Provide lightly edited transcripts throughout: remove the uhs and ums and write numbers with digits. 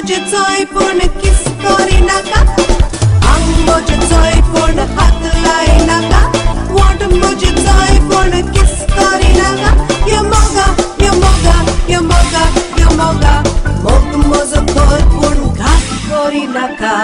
मोजेचोय पूण किस करी नाका आंग मोजेचोय पूण हात लाई नाका वाट मोजेचोय पूण किस करी नाका या मोगा या मोगा या मोगा या मोगा मोग मोजो कोय पूण घात करी नाका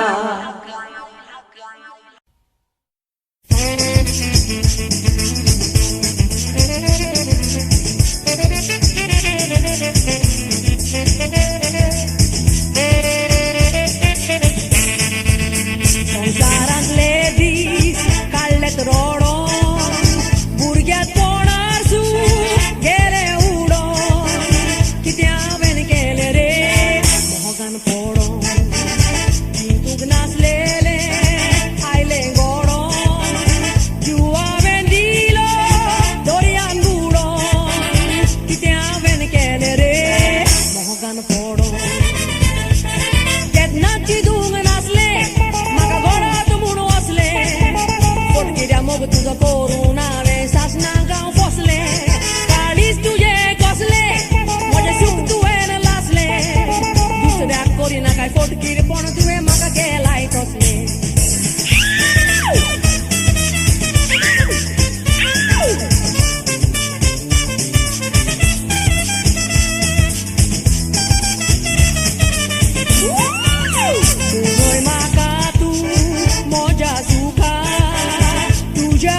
तुझ्या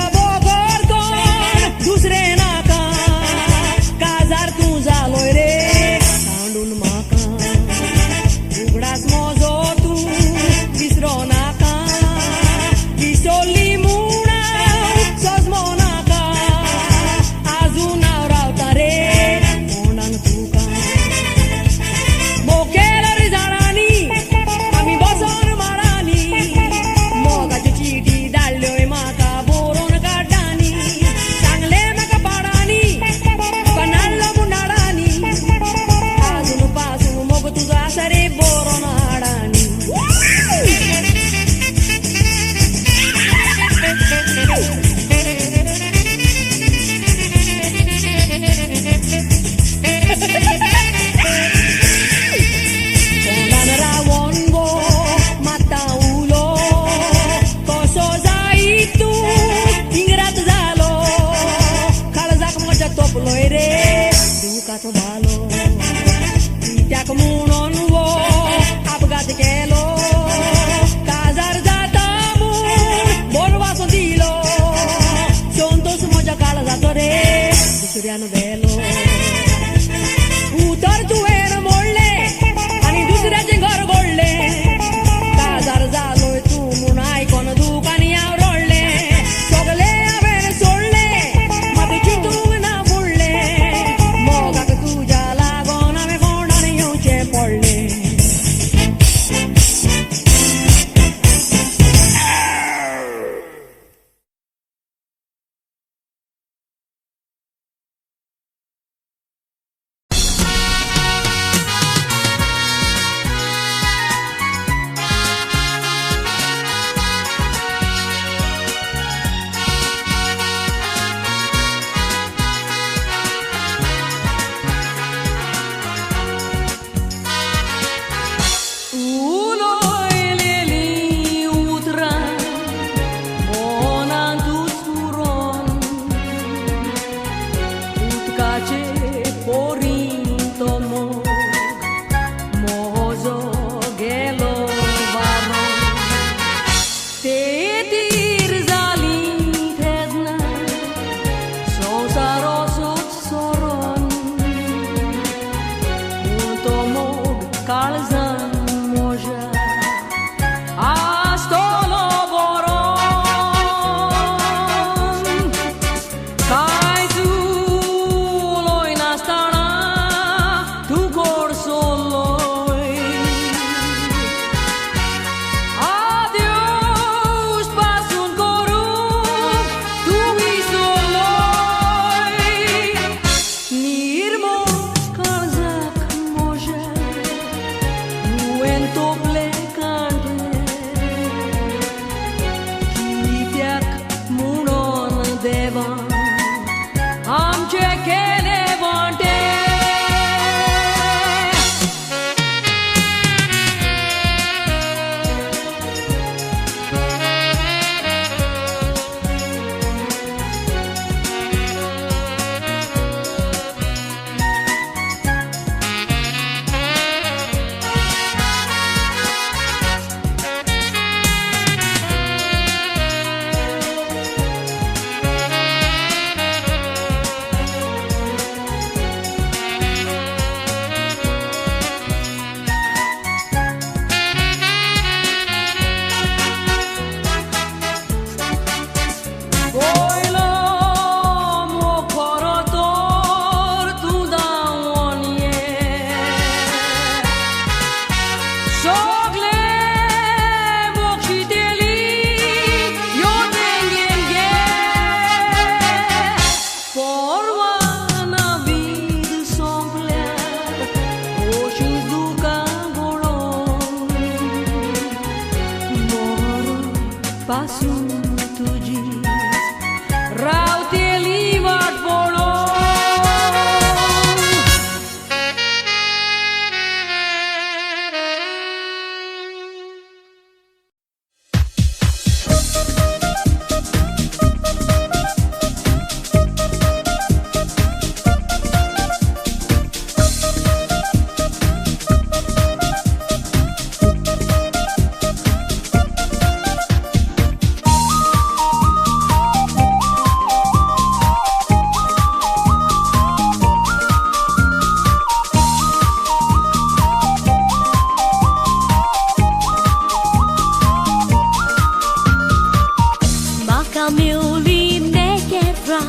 म्हाका मेवली नेकेत्रा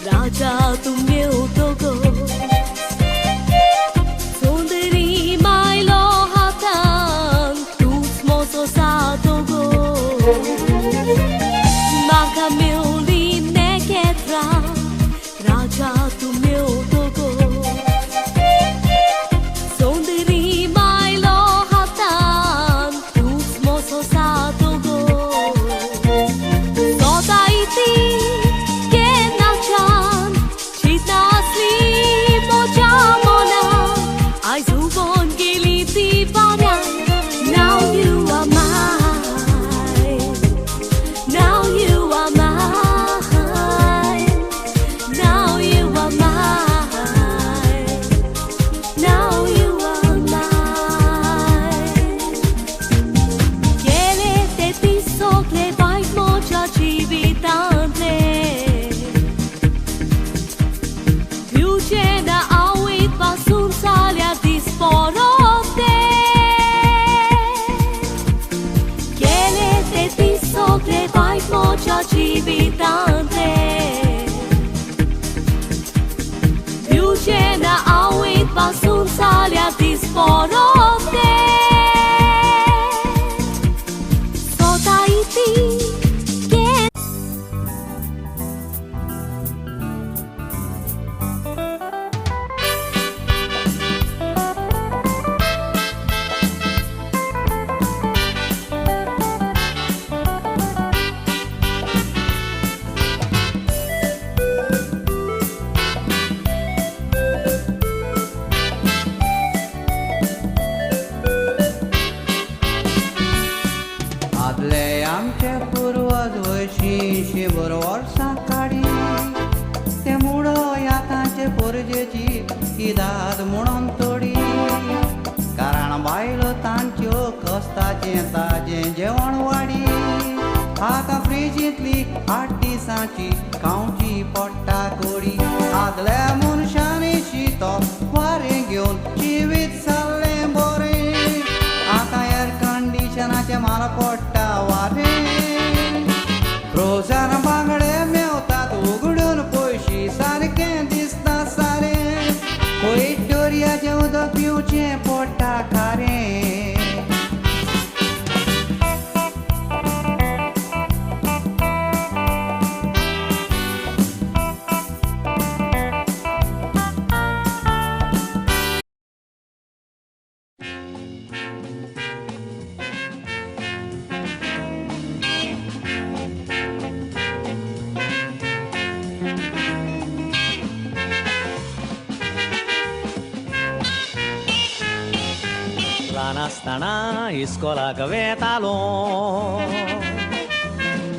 राजा तूं मेवतगो सोंदरी मायलो हातान तूंच मोसो सातगो म्हाका मेवली नेकेत्रा राजा तूं मेवतगो सोंदरी मायलो हातान तूंच मोसो सातगो सोदायती केन्नाच्यान चिंतासली म्हज्या मनान आयज उबोन गेली ती पाऱ्यान Now you are mine Now you are mine Now you are mine Now you are mine गेले ते दीस सगळे वायट म्हज्या जिवितांतले Future na awit pasun salia disporote Gele te tisogle vai moja civitante Future na awit pasun salia disporote Sodaiti आदले आमचे पूर्वज वयशी बर वर्सां काडी ते मुडो यातांचे पोरजेची इदाद म्हणून तोडी कारण बायलो तांच्यो कस्ताचें ताजें जेवण वाडी आतां फ्रिजींतली 8 दिसांची खावची पडटा कोडी आदल्या मनशांनी शीतो वारें घेवन जिवीत जाल्लें बरें आतां एअर कंडिशनाचें माल पडटा वारें फ्रोझन बांगडे मेवतात उगडून पयशी सारकें दिसता सारें खंय दर्याचें उदक पिवचें पडटा खारें ल्हान आसतना इस्कोलाक वेतालो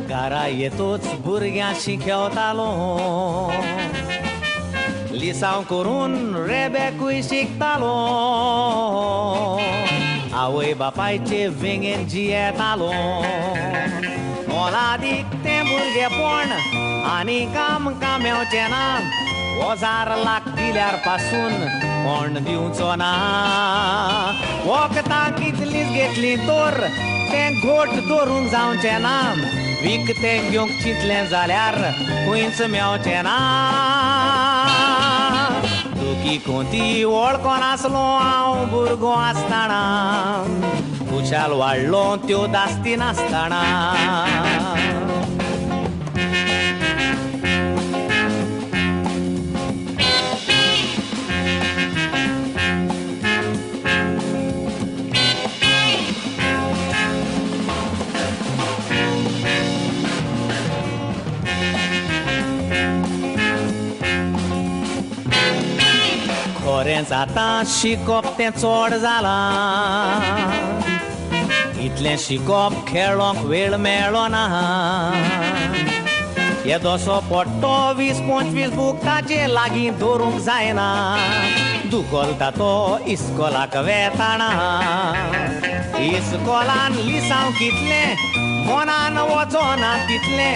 घरा येतूच भुरग्यां शिकवतालो लिसांव करून रेबेकूय शिकतालो आवय बापायचे वेंगेन जियेतालो मोलादीक तें भुरगेपण आनी काम कामेवचें ना वजार लाख दिल्यार पासून कोण दिवचो ना वखदां कितलींच घेतलीं तर तें घोट धरूंक जावचें ना विकतें घेवंक चिंतलें जाल्यार खंयच मेवचें ना दुखी कोती वळखोन आसलो हांव भुरगो आसतना खुशाल वाडलो त्यो दास्ती नासतना खरें जाता शिकप तें चड जालां इतलें शिकप खेळोंक वेळ मेळ्ळो ना येदोसो पडटो 20-25 बूक ताचे लागीं दवरूंक जायना दुखलता तो इस्कोलाक वेताना इस्कोलान लिसांव कितलें मनान वचोना तितलें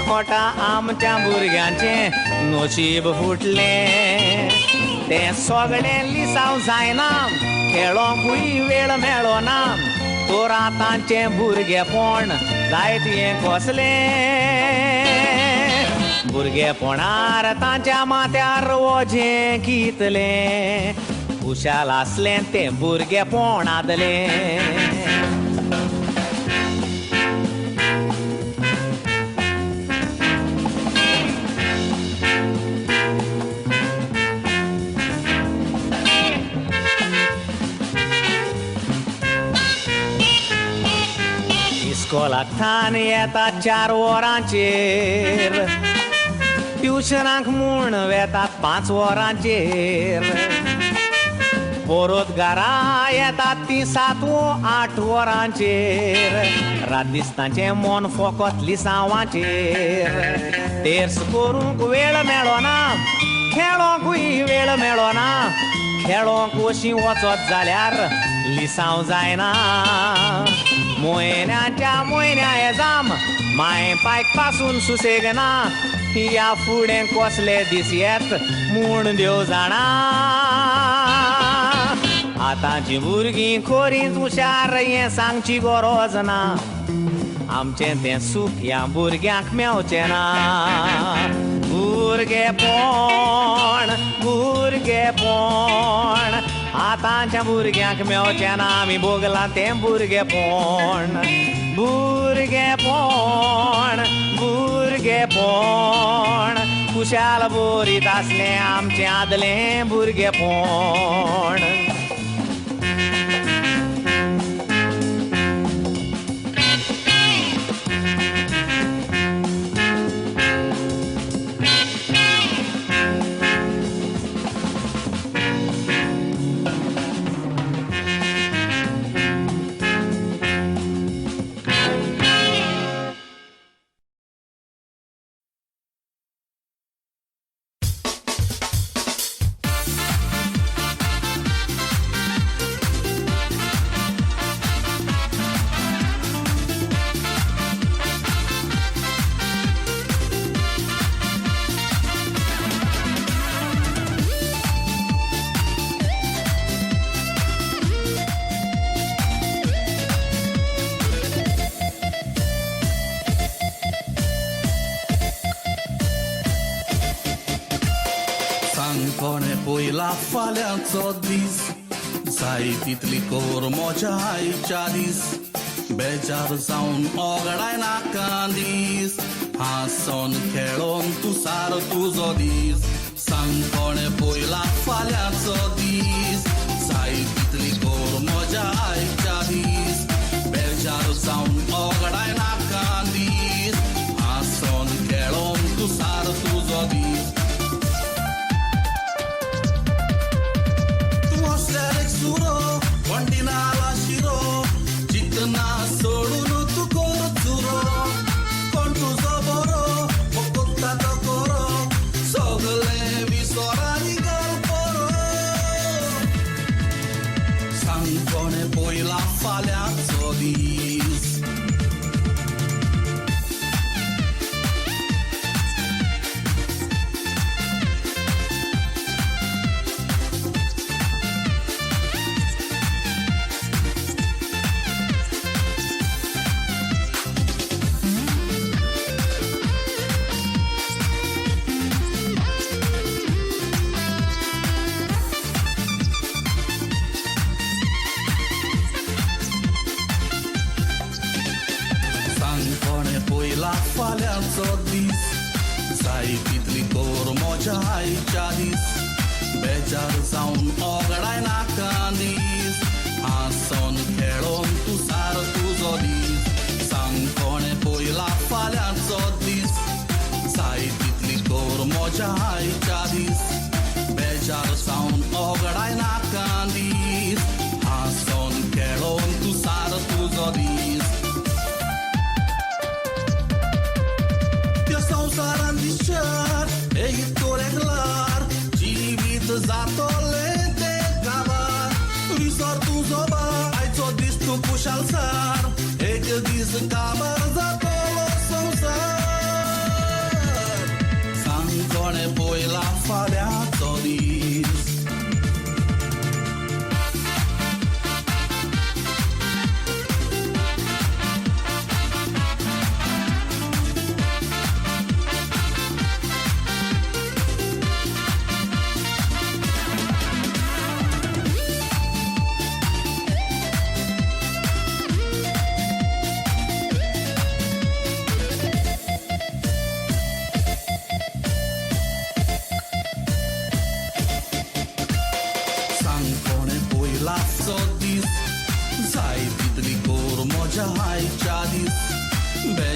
खोटा आमच्या भुरग्यांचें नशीब फुटलें तें सगळें लिसांव जायना खेळोंकूय वेळ मेळना तर आतांचें भुरगेपण जायत हें कसलें भुरगेपणार तांच्या माथ्यार ओझे कितले खुशाल असले ते भुरगेपणादले इस्कोलाक थान येतात 4 वरांचेर ट्युशनाक म्हूण वेतात 5 वरांचेर परत घरा येतात ती 7 व 8 वरांचेर रातदिसतांचें मन फकत लिसांवाचेर तेर्स करूंक वेळ मेळना खेळोंकूय वेळ मेळना खेळोंक अशीं वचत जाल्यार लिसांव जायना म्हयन्याच्या म्हयन्या एजाम माय पायक पासून सुसेग ना ह्या फुडें कसले दीस येत म्हूण देव जाणा आतांची भुरगीं खरींच हुशार हें सांगची गरज ना आमचें तें सूख ह्या भुरग्यांक मेवचें ना भुरगेपण भुरगेपण आतांच्या भुरग्यांक मेवचें ना आमी भोगलां तें भुरगेपण भुरगेपण भुरगेपण खुशाल बरीत आसलें आमचें आदलें भुरगेपण कोणे पयला फाल्यांचो दीस जाय तितली कोर मोज्या आईच्या दीस बेजार जावन ओगडाय नाका दीस हांसोन खेळोन तुसार तुजो दीस सांग कोणे पयला फाल्यांचो दीस जाय तितली कोर मोज्या आईच्या दीस बेजार जावन ओगडाय नाका दीस हांसोन खेळोन तुसार तुजो दीस सुरो वंडिनाला शिरो चितना सोडून तू कोर चुरो कोण तुझो बरो फकता तो कोरो सगळे विसरानी घाल बरो सांग कोणे पयला फाल्यांचो दीस फाल्यांचो दीस जाय तितली कोर मोज्या आईच्या दीस बेजार जावन ओगडाय नाका दीस हांसोन खेळोन तुसार तुजो दीस सांग कोणे पयला फाल्यांचो दीस जाय तितली कोर मोज्या आईच्या दीस बेजार जावन ओगडाय नाका दीस हांसोन खेळोन तुसार तुजो दीस संसारान दिसच्यार एक तोरेगलार जिवीत जातोले ते गावार विसर तुजो बा आयचो दीस तूं खुशालसार एक दीस काबार जातलो संसार सांग कोणे पयला फाल्यांचो दीस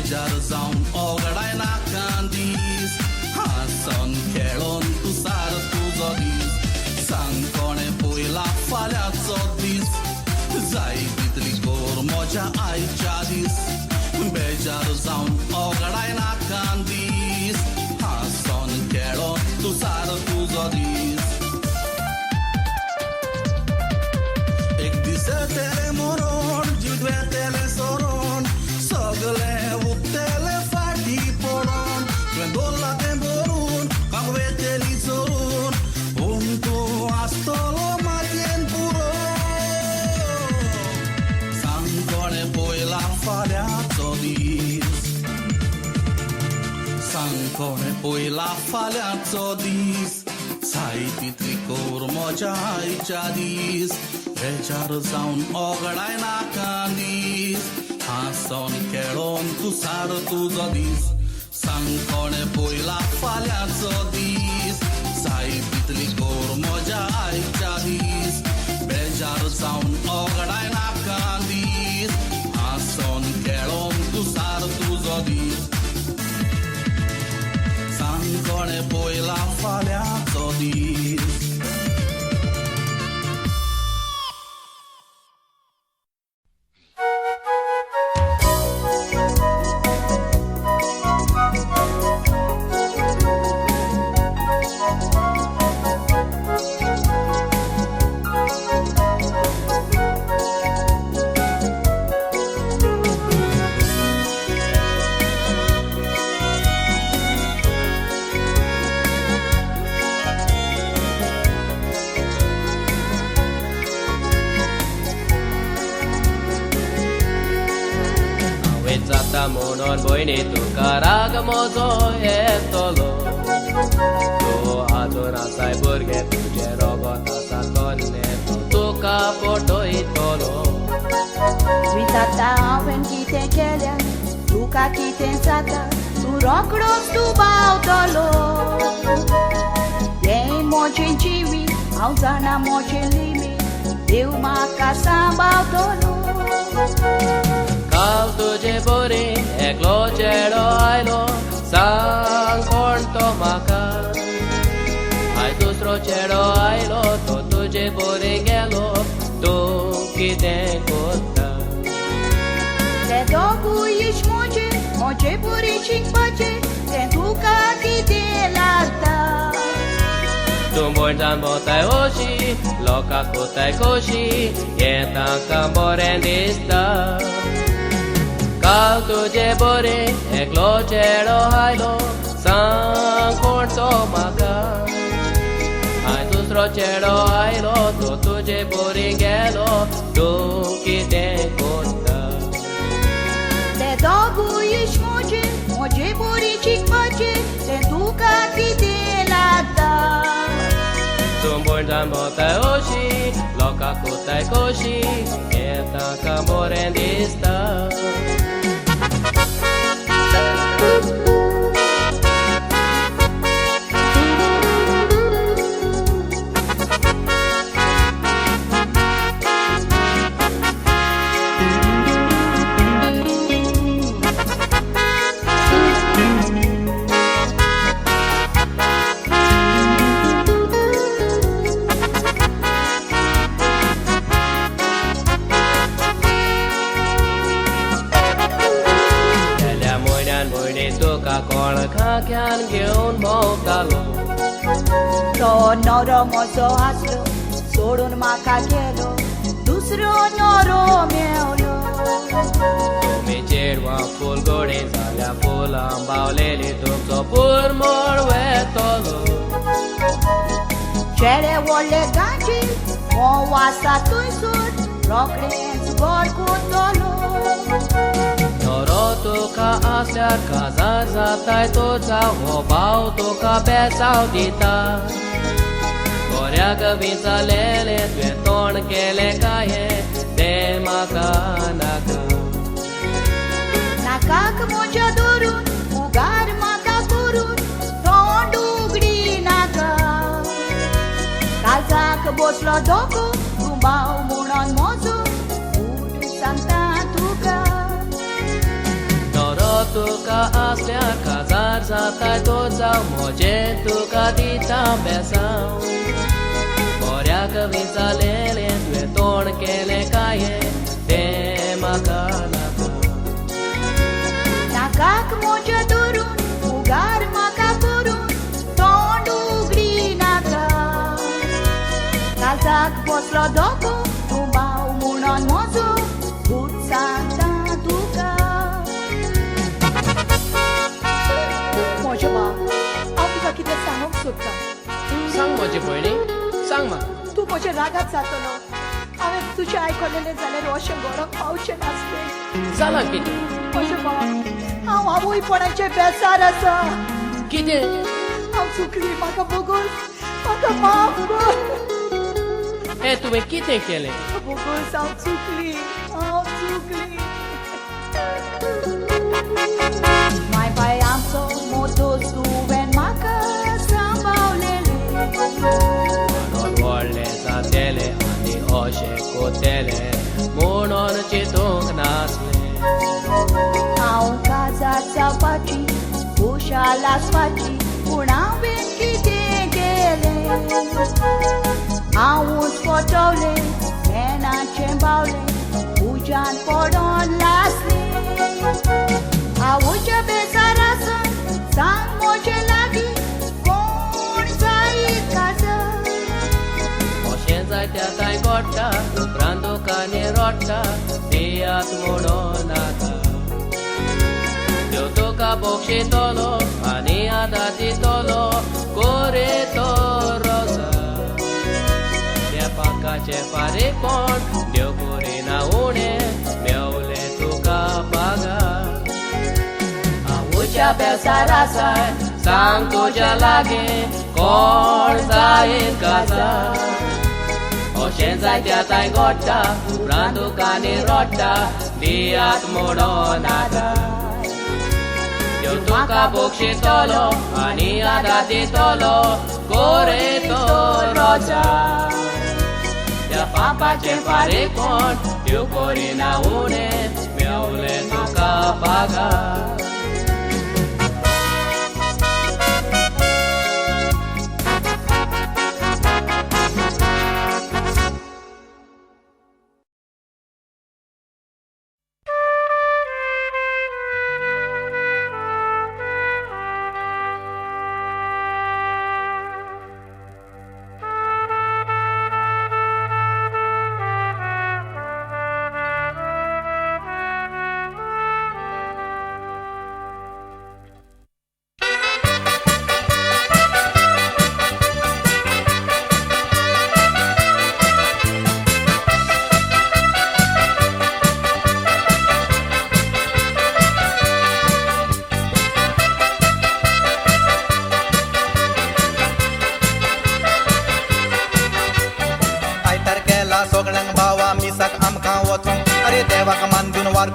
बेजार जाऊन ओगडाय नाकान दीस हांसन खेळोन तुसार तुजो दीस सांग कोणे पयला फाल्यांचो दीस जाय तितली कोर म्हज्या आयच्या दीस बेजार जाऊन ओगडाय नाकान दीस हांसन खेळोन तुसार तुजो दीस एक दीस येतले मरोन जीव येतले सोडून सगळें उक्तेले फाटी पडून तुवें दवरला तें भरून कांग वेतेली चोरून पूण तूं आसतलो मातयेन पुरो सांग कोणें पयला फाल्यांचो दीस सांग कोणें पयला फाल्यांचो दीस साई तितली कोर म्हज्या आयच्या दीस बेजार जावन ओगडाय नाकान दीस हांसोन खेळोन तुसार तुजो दीस सांग कोणें पयला फाल्यांचो दीस साई तितली कोर म्हज्या आयच्या दीस बेजार जावन ओगडाय नाकान दीस हांसोन खेळोन तुसार तुजो दीस सांग कोणें पयला फाल्यांचो दीस जाता म्हणून भयणी तुका राग म्हजो येतलो तूं आजून आसाय भुरगे तुजे रगत आसा तन्ने तुका पटयतलो विचारता हांवें कितें केलें तुका कितें जाता तूं रोखडोच तूं बावतलो हें म्हजें जिवीत हांव जाणा म्हजें लिमीट देव म्हाका सांबाळतलो काल तुजे बरी एकलो चेडो आयलो सांग कोण तो म्हाका आयज दुसरो चेडो आयलो तो तुजे बरी गेलो तूं कितें कोत्ता ते दोगूय इश्ट म्हजे बरी शिकपाचे तें तुका कितें लागता तूं बोंडान भोंवताय अशी लोकांक कोताय कशी हें तांकां बरें दिसता काल तुजे बरे एकलो चेडो आयलो सांग कोण तो म्हाका आयज दुसरो चेडो आयलो तो तुजे बरी गेलो तूं कितें कोत्ता ते दोगूय इश्ट म्हजे बरी शिकपाचे तें तुका कितें लागता तूं बोंडान भोंवताय अशी लोकांक कोताय कशी हें तांकां बरें दिसता तुका कोण खाक्यान घेवन भोंवतालो तो नवरो म्हजो आसलो सोडून म्हाका गेलो दुसरो नवरो मेवलो तुमी चेडवां फूल गोडे जाल्या फुलां बावलेली तुमचो पुरमळ वेतलो चेडे व्हडले गांजी मोव आसा थंयसर रोखडेंच घर कोतलो नवरो तुका आसल्यार काजार जाताय तुजा हो भाव तुका बेसाव दिता बऱ्याक विचारलेले तुवें तोंड केलें काय तें म्हाका नाका नाकाक म्हज्या धरून उगार म्हाका करून तोंड उगडी नाका काळजाक बसलो धोको तूं भाव म्हणून म्हजो सांगता तुका नवरो नाका असल्या काजार जाताय तो जाव म्हजे तुका दिता बेसांव बऱ्याक विचारलेले तुवें तोंड केलें काय तें म्हाका नाका नाकाक मोज्या धरून उगार म्हाका करून तोंड उगडी नाका काळजाक बसलो दोको तूं भाव म्हणून म्हजो भूत सांगता तुका म्हजो भाव हांव तुका कितें सांगूंक सोदता सांग म्हजी भयणी सांग म्हाका तूं म्हज्या रागात जातलो हांवें तुजें आयकलेलें जाल्यार अशें घराक पावचें नासलें जालां कितें म्हजो भाव हांव आवयपणाचें बेजार आसा कितें हांव चुकली म्हाका बगून म्हाका माफ कर हें तुवें कितें केलें बगून हांव चुकली माय बाय आमचो मोठो तुवें म्हाका सांबाळलेलें म्हणून व्हडलें जातेलें आनी अशें कोतेलें म्हणून चिंतूंक नासलें हांव काजार जावपाची खुशाल आसपाची पूण हांवें कितें केलें हांवूच फटवलें मेनाचें बावलें उज्यान पडोन लासलें हांवूच्या बेजारासून सांग म्हजे लागीं कोण जायत काजार अशें जायत्या ताय घडटा उपरांत दुकानी रडटा तियात म्हणून नाका देव तुका बक्षितलो आनी आदार दितलो गोरे तो रोजा त्या पाकाचे फारे कोण देव करिना उणें मेवलें तुका पागा हांवूच्या बेजारासाय सांग तुज्या लागीं कोण जायत काजार अशें जायत्या ताय घडटा उपरांत दुकानी रडटा दियात म्हणून नाका देव तुका बक्षितलो आनी आदार दितलो गोरे तो रोजा त्या पापाचे फारे कोण देव करिना उणें मेवलें तुका पागा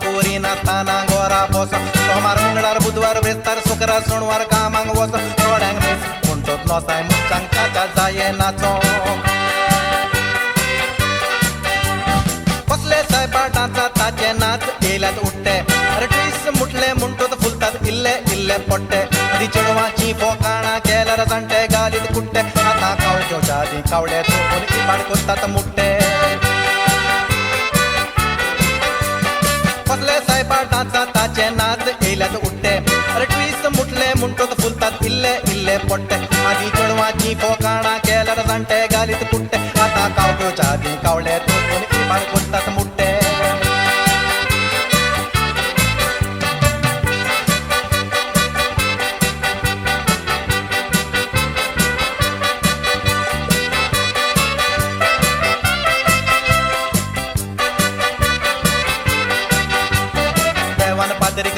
कोरी नासतना गोरा बोस सोमार मंगळार बुधवार ब्रेस्तार शुक्रार सोणवार कामांक वच थोड्यांक मीस म्हणटोच नोसाय मुच्चांक ताच्या जाये नाचो कसले सायपाटाचा ताचे नाच येयल्यात उठ्ठे अरे ट्वीस मुटले म्हणटोच फुलतात इल्ले इल्ले पडटे आदी चेडवाची फोकाणां केल्यार जाणटे गालीत कुट्टे आतां कावळ्योच्या आदी कावळे चोपून इबाड कोत्तात मुट्टे कसले सायपाटाचा ताचे नाच येयल्यात उठ्ठे अरे ट्वीस मुटले म्हणटोच फुलतात इल्ले इल्ले पडटे आदी चेडवाची फोकाणां केल्यार जाणटे गालीत कुट्टे आतां कावळ्योच्या आदी कावळे चोपून इबाड कोत्तात मुट्टे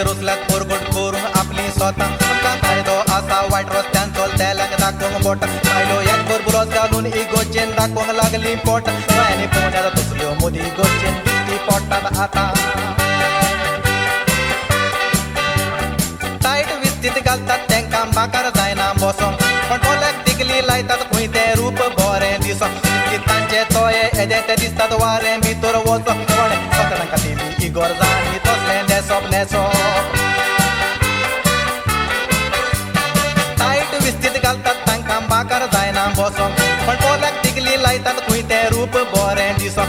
रुसल्यात पोरगोट करून आपली स्वता आमकां कायदो आसा वायट रस्त्यान चलतेल्यांक दाखोवंक बोट बायलो एक बरबुलोस घालून इगोचेन दाखोवंक लागली पोट गोंयांनी पोवण्यार तसल्यो मोदी इगोचेन दिसती पोटात आतां टायट विस्तीत घालतात तेंकां बाकार जायना बसोंक पण टोल्याक तिकली लायतात खंय तें रूप बरें दिसोंक तांचे तोये येदे ते दिसतात वारें भितर वचोंक कोणें सगळ्यांक दिली इगोर जाणी तसलें नेसोप नेसोप तें रूप बरें दिसो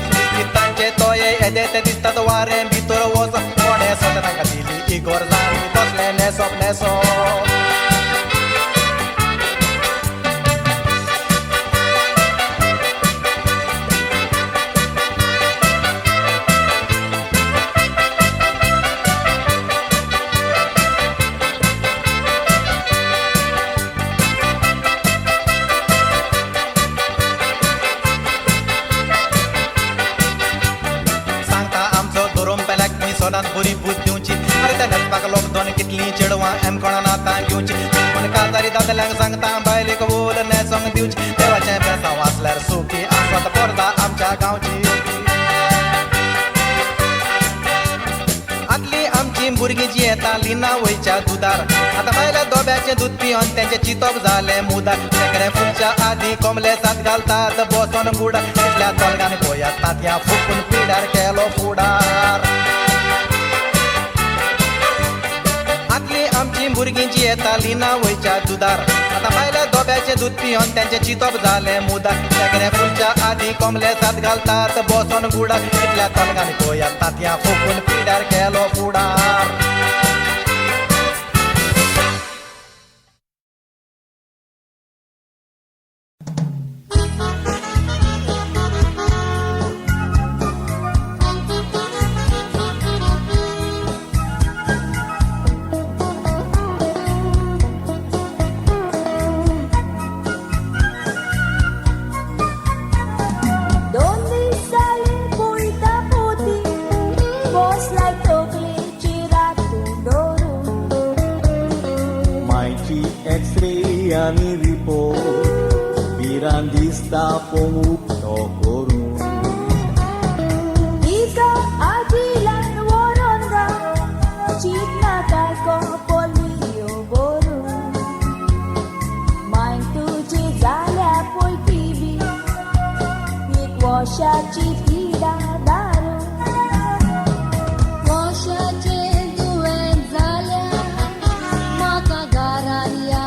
तांचे तोये येदे ते दिसतात वारें भितर वच कोणें स्वता तांकां दिली इगोर जाली तसलें नेसप नेसप सोदांत बरी बूद दिवची अरे त्या नचपाक लोक दोन कितलीं चेडवां एम कोणान आतां घेवची पूण काजारी दादल्यांक सांगता बायलेक बोल नेसोंक दिवची देवाचें बेसांव वाचल्यार सुखी आसत परदा आमच्या गांवची आदली आमची भुरगीं जीं येता लिना वयच्या दुदार आतां बायल्या दोब्याचें दूद पियोन तेंचें चिंतप जालें मुदार तेकडें फुलच्या आदीं कोंबले सात घालतात बसोन बुडार इतल्या तोलगांनी पळयात तांतयां फुकून पिड्यार केलो फुडार आदली आमची भुरगीं जीं येता लिना वयच्या दुदार आतां बायल्या दोब्याचें दूद पियोन तेंचें चिंतप जालें मुदार तेकडें फुलच्या आदीं कोंबले सात घालतात बसोन बुडार इतल्या तोलगांनी पळयात तांतयां फुकून पिड्यार केलो फुडार Ani report Birandista pomukto korun Ika adilan waronda Chitna kai ko polio boru Main tuji zalya poi TV Nik washa chitida daru Washa chenduen zalya Maka garania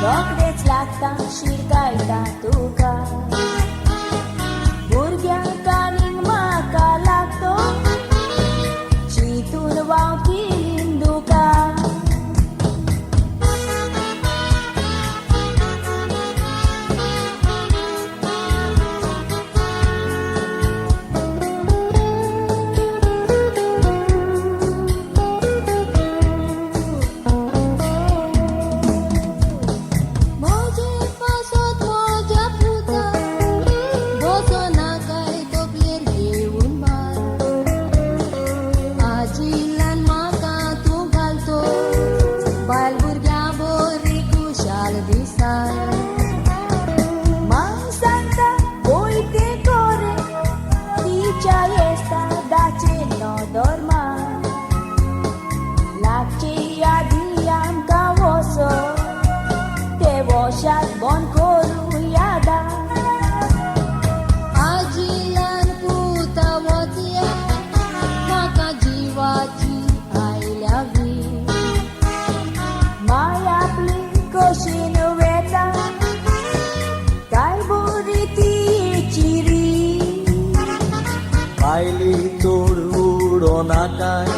रोकडेच लागता शिरकायता तुका भुरग्यांक आनीक म्हाका लागतो चिंतून वावकी दुका Bon koru yada Ajilan puta wotia Maka jiwaji ailavi Maya plikoshin weta Kai buriti chiri Kaili todu nakai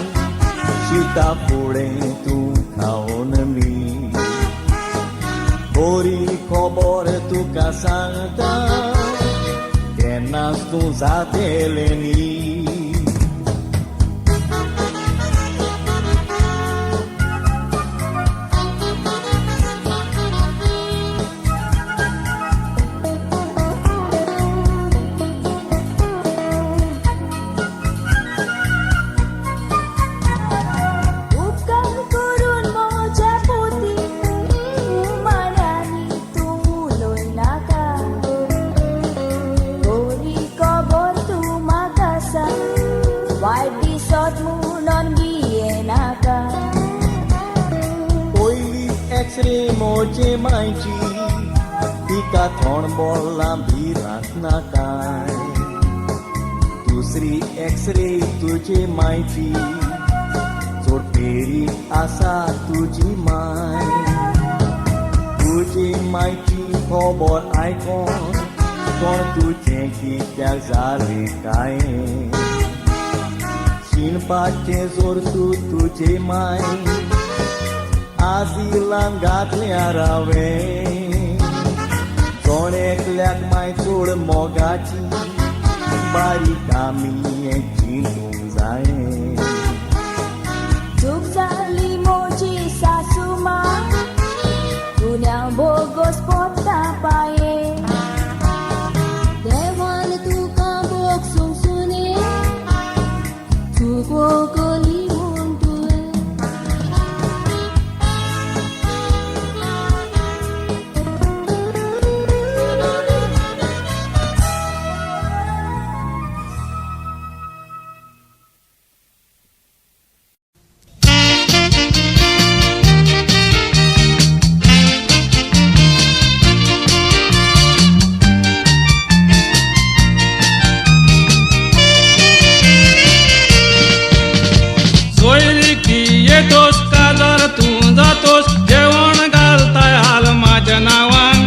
Shita pure tu kaon mi Bori kobor tu kasanta Kenas tu zateleni Moje maiji Ika thon bolam bhi rakna kai दुसरी एक्सरे तुजी म्हायती चोटेरी आसा तुजी माय तुजी म्हायती खबर आयकोन कोण तुजें कित्याक जालें काय शिणपाचें जोर तूं तुजे माय आजिलान घातल्या रावें कोण एकल्याक माय चोड मोगाची बारीक आमी चिंतूंक जाय चूक जाली मोजी सासू माय दुन्या बोगोस पोट्टा पाये देवान तुका बोग सुमसुने चूक वगली म्हूण तुवें येतोस काजार तू जातोस जेवण घालताय हाल माझ्या नावान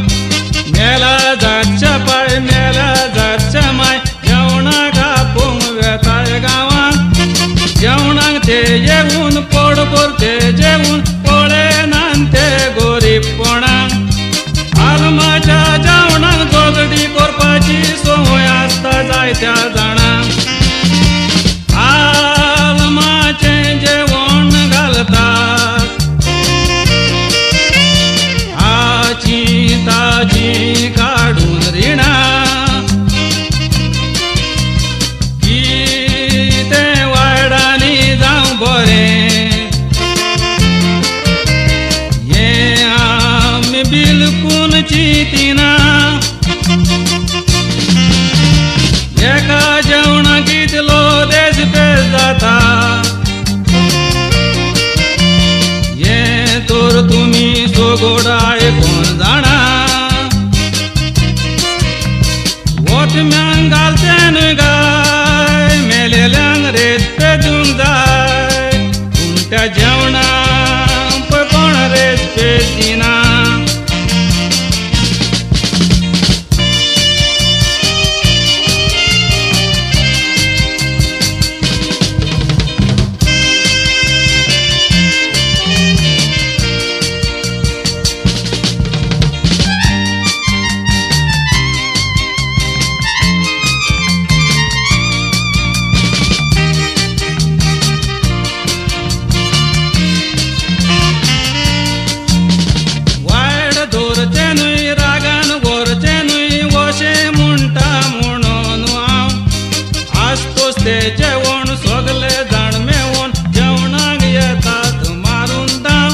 मेला जातच्या पाय मेला जातच्या माय जेवणाक आपूंक वेताय गांवान जेवणाक ते येऊन पोटभर ते जेवून पळेनान ते गरीबपणाक हाल माझ्या जेवणाक जोगडी करपाची सोय आसता जायत्या जाणांक हाल माझें जेवण आची ताजी काढून रिणा किते वायडांनी जावं बरें हें आमी बिलकूल चिंतिना एका जेवणाक कितलो देशपेस जाता तर तुम्ही सोगोडाय कोण जाणा वोटम्यांक घालचे न्हय गाय मेलेल्यांक रेत पेजूंक जाय पूण त्या जेवणाक पळय कोण रेत पेज दिना ते जेवण सगले जाण मेळून जेवणाक येतात मारून दाव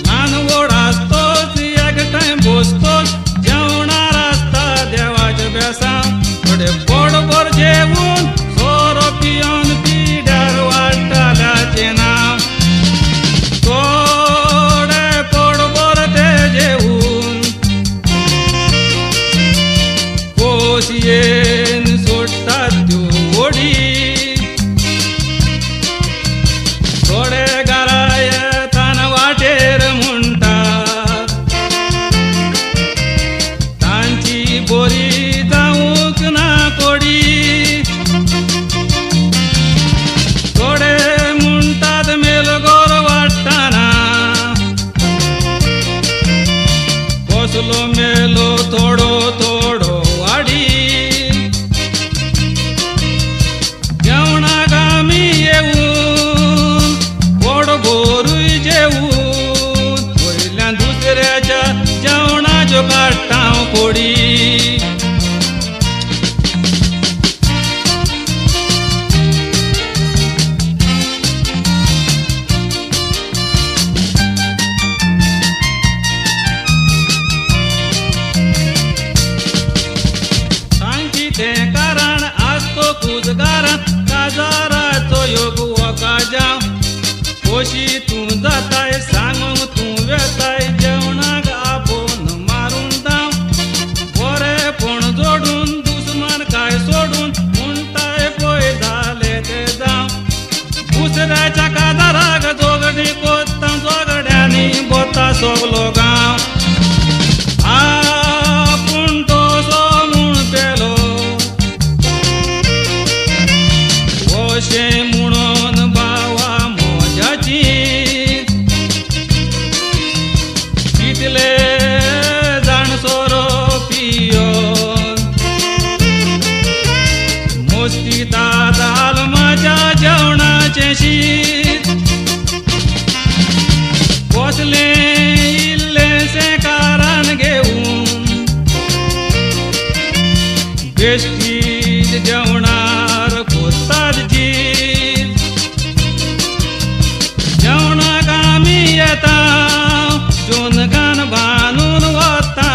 ल्हान व्हड आसतोच एकठांय बसतोच जेवणार आसता देवाचे बेसांव थोडे पोटभर जेवून सोरो पियोन पिड्यार वाडटाल्याचें नांव थोडे पोटभर ते जेवून खोशयेन सोडटात त्यो वडी थोडे घरा येताना वाटेर म्हणटात तांची बरी जावूंक ना कोडी थोडे म्हणटात मेलगोर वाडटाना कसलो मेलो थोडो थोडो वाडी जेवणाक आमी येवून पोट भरूय जेवून वयल्यान दुसऱ्याच्या जेवणाच्यो काडटा कोडी सांगची तें कारण आसतो कुजगारान काजाराचो योग वका जावं खोशी तूं जाताय सांगूंक तूं वेताय जेवणाक आपोवन मारून दाव बरेपण जोडून दुस्मान काय सोडून म्हणटाय पळय कितले जाण सोरो पियोन मुस्तितात आल माझ्या जेवणाचे शीत पोचले इल्लेसे कारण घेऊन बेश्टीत जेवणार खोतात जीत जेवणाक आमी येता जोन गान बांदून वता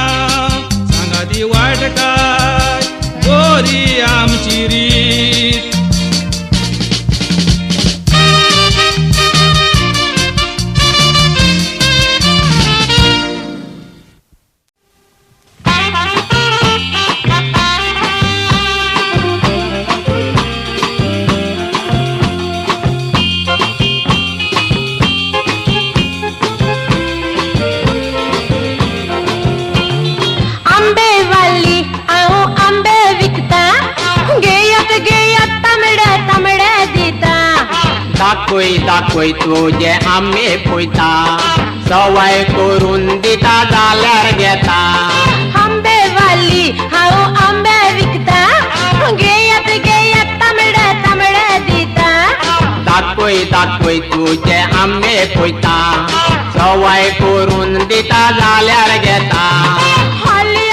सांगा ती वाट काय गोरी आमची रीत दाखोय तुझे आंबे पोयता सवाय करून दिता जाल्यार घेता आंबेवाली हांव आंबे विकता घेयत तांबडे दिता दाखोय तुझे आंबे पोयता सवाय करून दिता जाल्यार घेता आली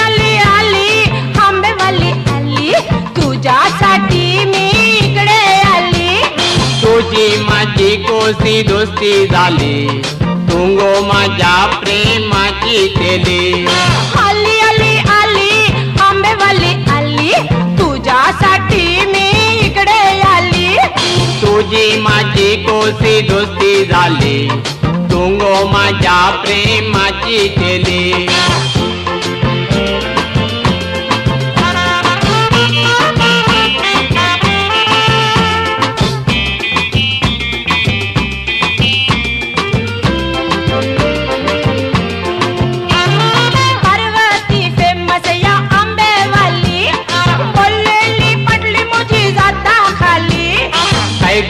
आंबेवाली आली तुझ्यासाठी मी इकडे आली तुझी माझी कोसी दोस्ती झाली तुंगो माझ्या प्रेमाची केली आली आंबेवाली आली तुझ्यासाठी मी इकडे आली तुझी माझी कोसी दोस्ती झाली तुंगो माझ्या प्रेमाची केली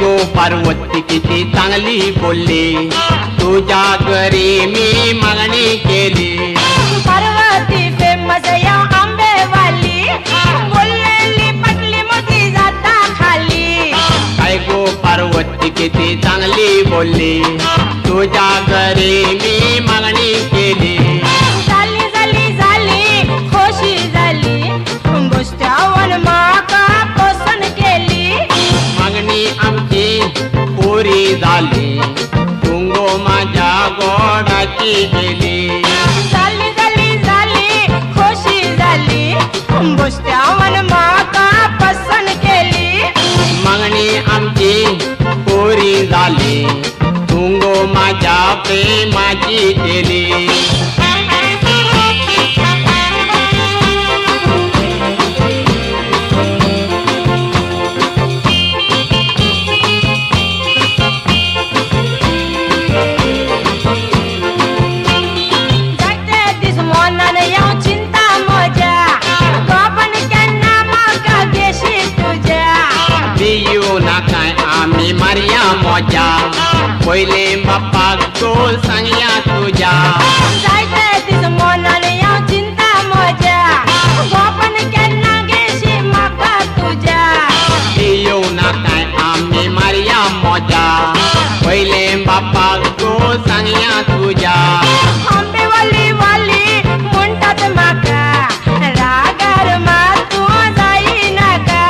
गो पार्वती किती चांगली बोलली तुझ्या घरी मी मागणी केली पार्वती फेमस या आंबेवाली बोललेली पटली मोठी जाता खाली काय गो पार्वती किती चांगली बोलली तुझ्या घरी मी मागणी केली झाली खुशी झाली गोष्टावर माका पसंत केली मागणी आमची पुरी झाली तुंगो माझ्या गोडाची गेली झाली खुशी झाली गोष्टावर माका पसंत केली मागणी आमची पुरी झाली तुंगो माझ्या प्रेमाची केली मारिया मोजा पहिले बापाक तो सांगया तुझ्या तिच मनान या चिंता मोजा गोपन केन्ना गेशी म्हाका तुझ्या येऊ ना काय आम्ही मारिया मोजा पहिले बापाक तो सांगया तुझ्या आंबेवाली वाली म्हणतात म्हाका रागार तू जाई नाका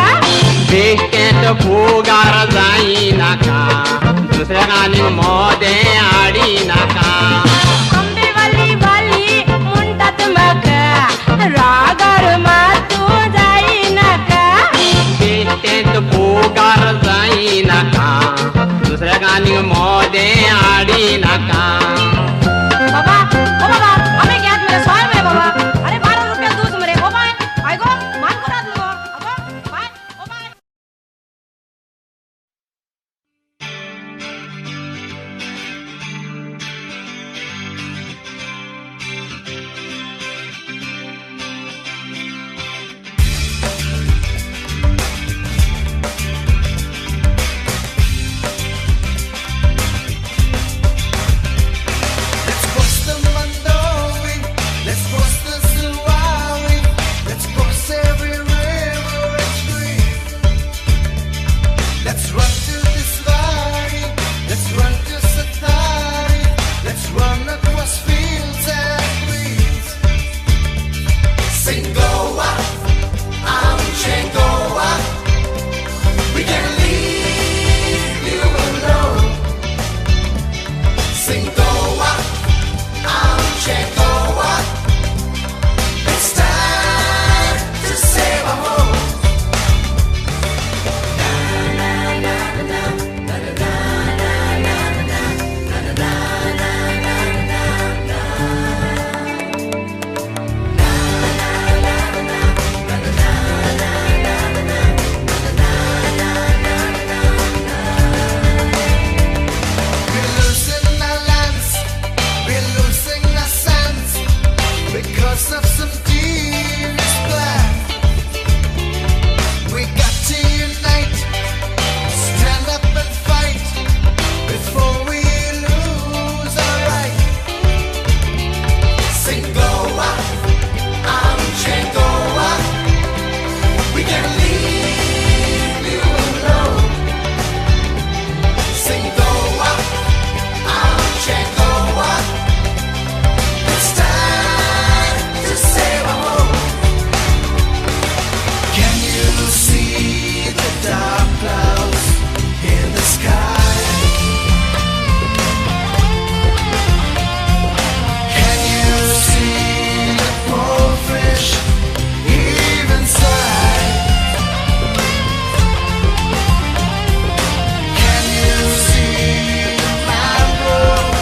बेश्टेत फुगार जाई नाका दुसऱ्या गाणी मोदे आडी नाका आंबेवाली वाली म्हणतात म्हाका रागार तू जाई नाका बेश्टेत फुगार जाई नाका दुसऱ्या गाणी मोदे आडी नाका बाबा ओ बाबा हमें क्या मेरे सवाल में बाबा अरे 12 रुपया दूध मरे ओ भाई आइगो मान करा दो अबो भाई ओ भाई us of some dearest black. We got to unite, stand up and fight before we lose our right. Sing Goa, Amche Goa, we can't leave you alone. Sing Goa, Amche Goa, it's time to save our home. Can you see the dark clouds in the sky? Can you see the poor fish even sigh? Can you see the mangrove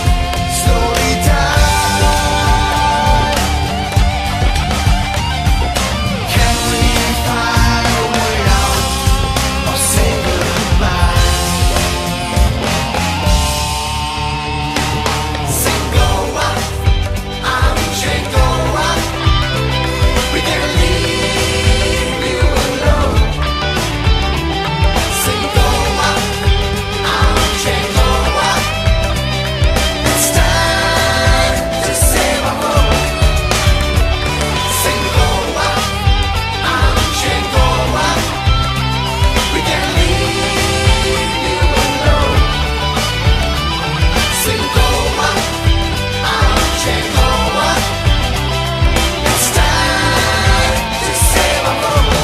slowly die? Can we find a way out or say goodbye? Sing Goa, Amche Goa, we can't leave you alone. Sing Goa, Amche Goa, it's time to save our home. Sing Goa, Amche Goa, we can't leave you alone. Sing Goa, Amche Goa, it's time to save our home.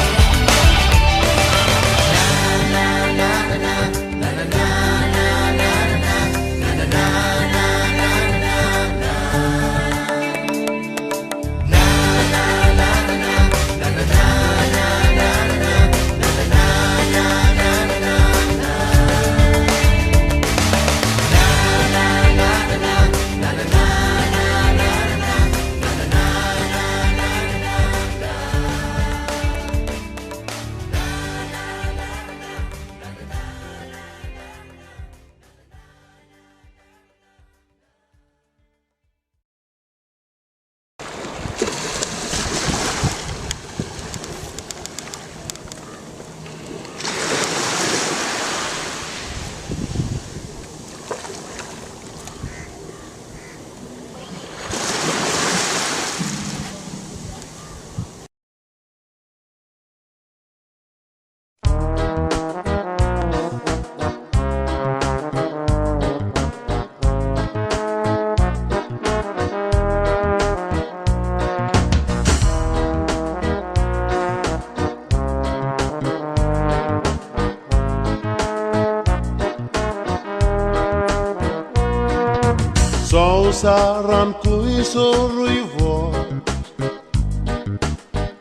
Sonsaram cuisorui vot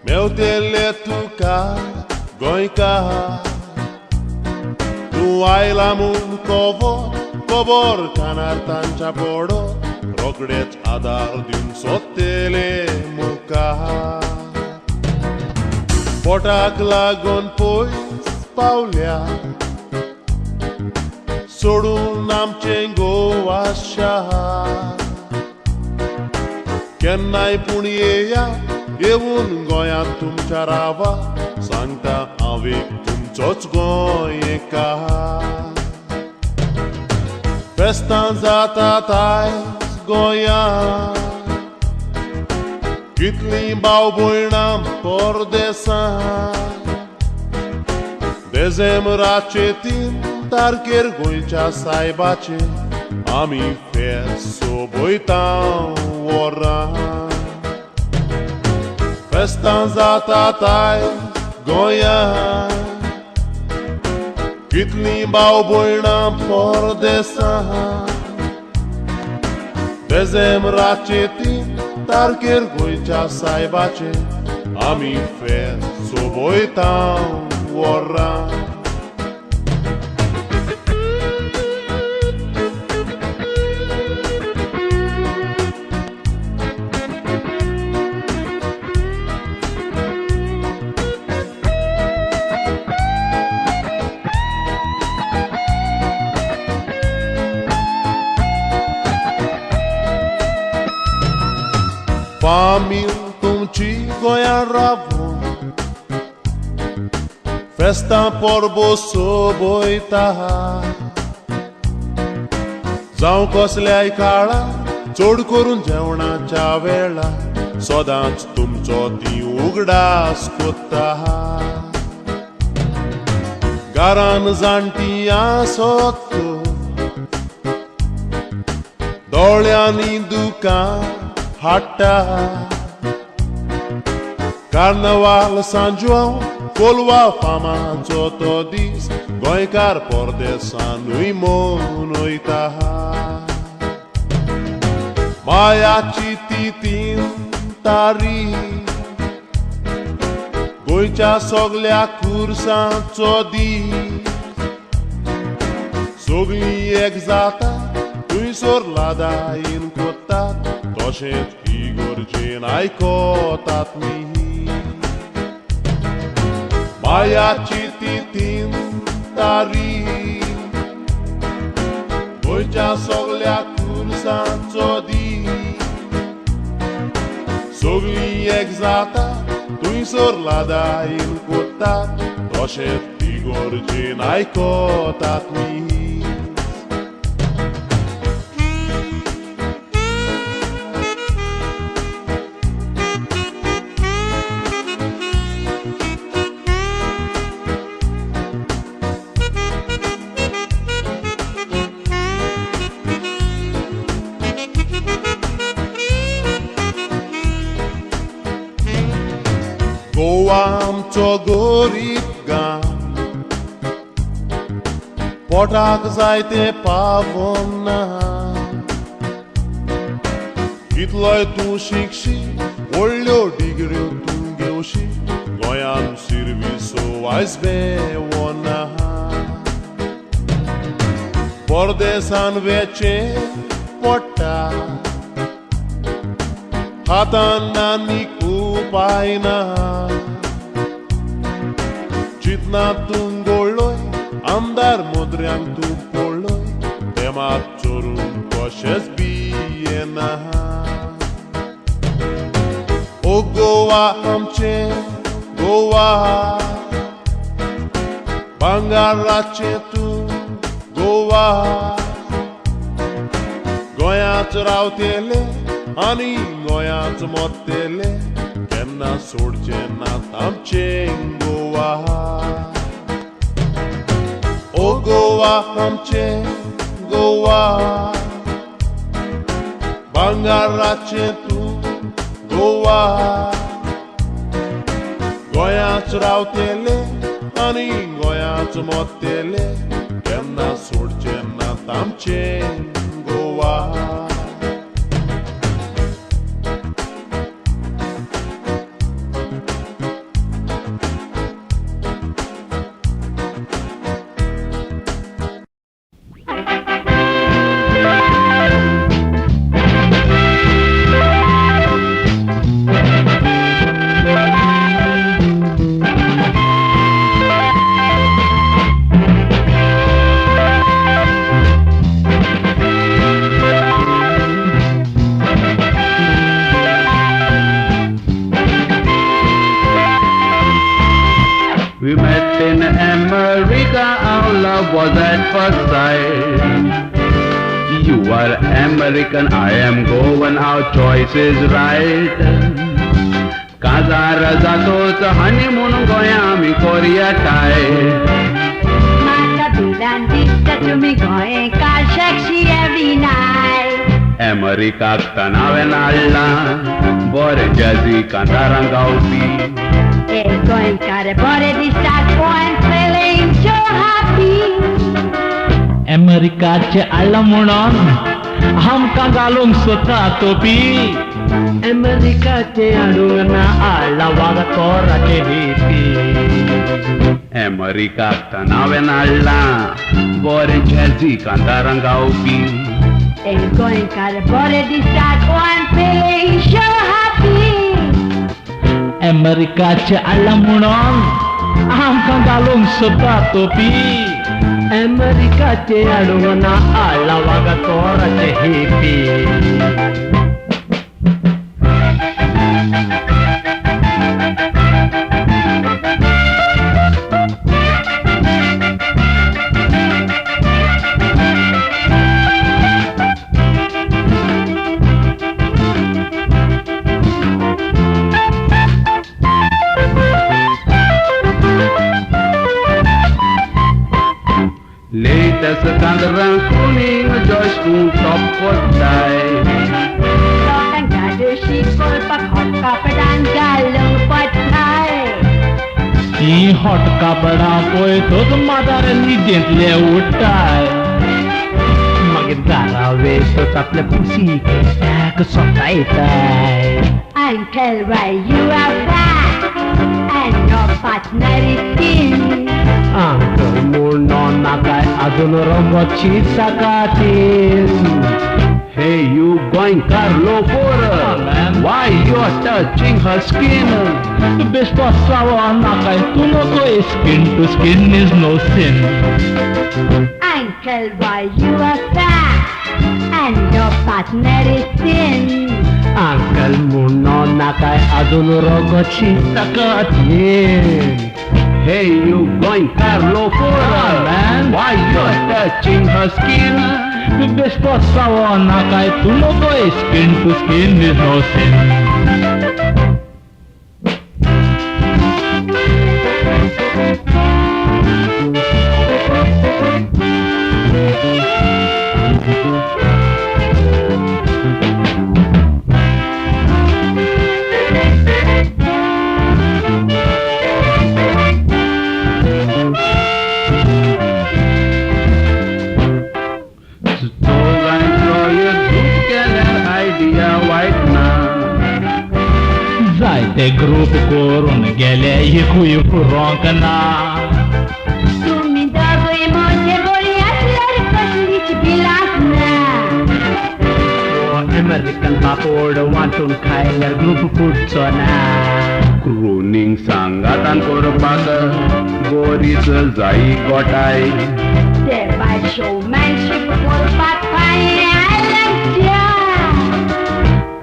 Meu teletuca goica Tu ai la mun covo Cobor canar tancia podo Rogret adar din sotele muca Potak lagon pois paulia सोडून आमचे गोवा शहर केन्नाय पूण येया येवून गोंयांत तुमच्या रावा सांगता हांवें तुमचोच गोंयकार फेस्तां जातात आयज गोंयांत कितलीं भाव भयणां परदेसांत डिसेंबराचे 3 तारखेर गोंयच्या सायबाचे आमी फेस्त सोबयतां वरां फेस्तां जातात आयज गोंयांत कितलीं भाव भयणां परदेसांत डिसेंबराचे 3 तारखेर गोंयच्या सायबाचे आमी फेस्त सोबयतां वरां तुमची गोंयान रावून फेस्तां परबो सोबयता जावं कसल्याय काळा चड करून जेवणाच्या वेळा सदांच तुमचो ती उगडास कोत्ता घरान जाणटी आसत दोळ्यांनी दुकां हाडटा कार्नावाल सांजवां कोलवा फामाचो तो दीस गोंयकार परदेसांनूय मनयता मायाची ती 3 तारीख गोंयच्या सगळ्या खुर्सांचो दीस सगळीं एक जाता थंयसर लादायीन कोत्तात तशेंच इगर्जेन आयकोतात न्ही मायाची ती 3 तारीख गोंयच्या सगळ्या खुर्सांचो दीस सगळीं एक जाता थंयसर लादायीन कोत्तात तशेंच इगर्जेन आयकोतात न्ही गोवा आमचो गरीब गांव पोटाक जाय तें पावना कितलोय तूं शिकशी व्हडल्यो डिग्र्यो तूं घेवशी गोंयान सिर्विसो आयज बेवना परदेसान वेचें पडटा हातान आनी उपाय ना चितना तूं गोळ्ळोय आमदार मोद्र्यांक तूं पडलोय ते मात चोरून कशेंच बियेना ओ गोवा आमचें गोवा भांगाराचें तूं गोवा गोंयांत रावतेले आनी गोंयांत मरतेले केन्ना सोडचें नात आमचें गोवा ओ गोवा आमचें गोवा भांगाराचें तूं गोवा गोंयांत रावतेले आनी गोंयांत मरतेले केन्ना सोडचें नात आमचें Goa We met in America, our love was at first sight. You are American, I am Goan, our choice is right. Kazara जातोच honeymoon गोंया आमी कोरया tight. म्हाका बिरान दिसता तुमी गोंयकार शेकशी every night. Americaक तनावेन हाडला बरें जॅझी कांतारां गावपी. गोंयकार बरें दिसता गोंयान feeling so happy. अमेरिकाचे आला म्हणून आमकां घालूंक सोदता तोपी अमेरिकाचे हाडूंक ना आला वागा तोराचे हिपी अमेरिकाक तनावेन हाडला बरें जॅझी कांतारां गावपी. गोंयकार बरें दिसता गोंयान feeling so happy. अमेरिकाचे आला म्हणून आमकां घालूंक सोदता तोपी अमेरिकाचे हाडूंक ना आला वागा तोराचे hippie dessa kandaran kuning Joyce kung top potay Ang gado sipol pakhot kapadan galong patay ती हॉट कापडा पळयतोच म्हाताऱ्यांनी घेतले उठताय मागीर दारा वेळच आपल्या कुशीक एकट्याक सोंका येताय Uncle, why you are fat and your partner is thin? Uncle म्हणून नाकाय अजून रंगोची सकातील Hey, you going Carlo for why you're touching her skin? बेस्पासावो नाकाय तू नको skin to skin is no sin Uncle, why you are fat and your partner is thin? Uncle म्हणून नाकाय अजून रंगोची सकातील Hey, you going Carlo for why you're touching her skin? बेस्पासावो नाकाय तू नको skin to skin is no sin जायते ग्रुप करून गेले एकू रोंकना तुम्ही दोघे मोठे बोली असल्यावर कसलीच भिलास ना अमेरिकन पापड वांटून खायला ग्रुप फुटचो ना Crooning sangatan korpak Boris zai gotai Thereby showmanship करपाक पाहिजे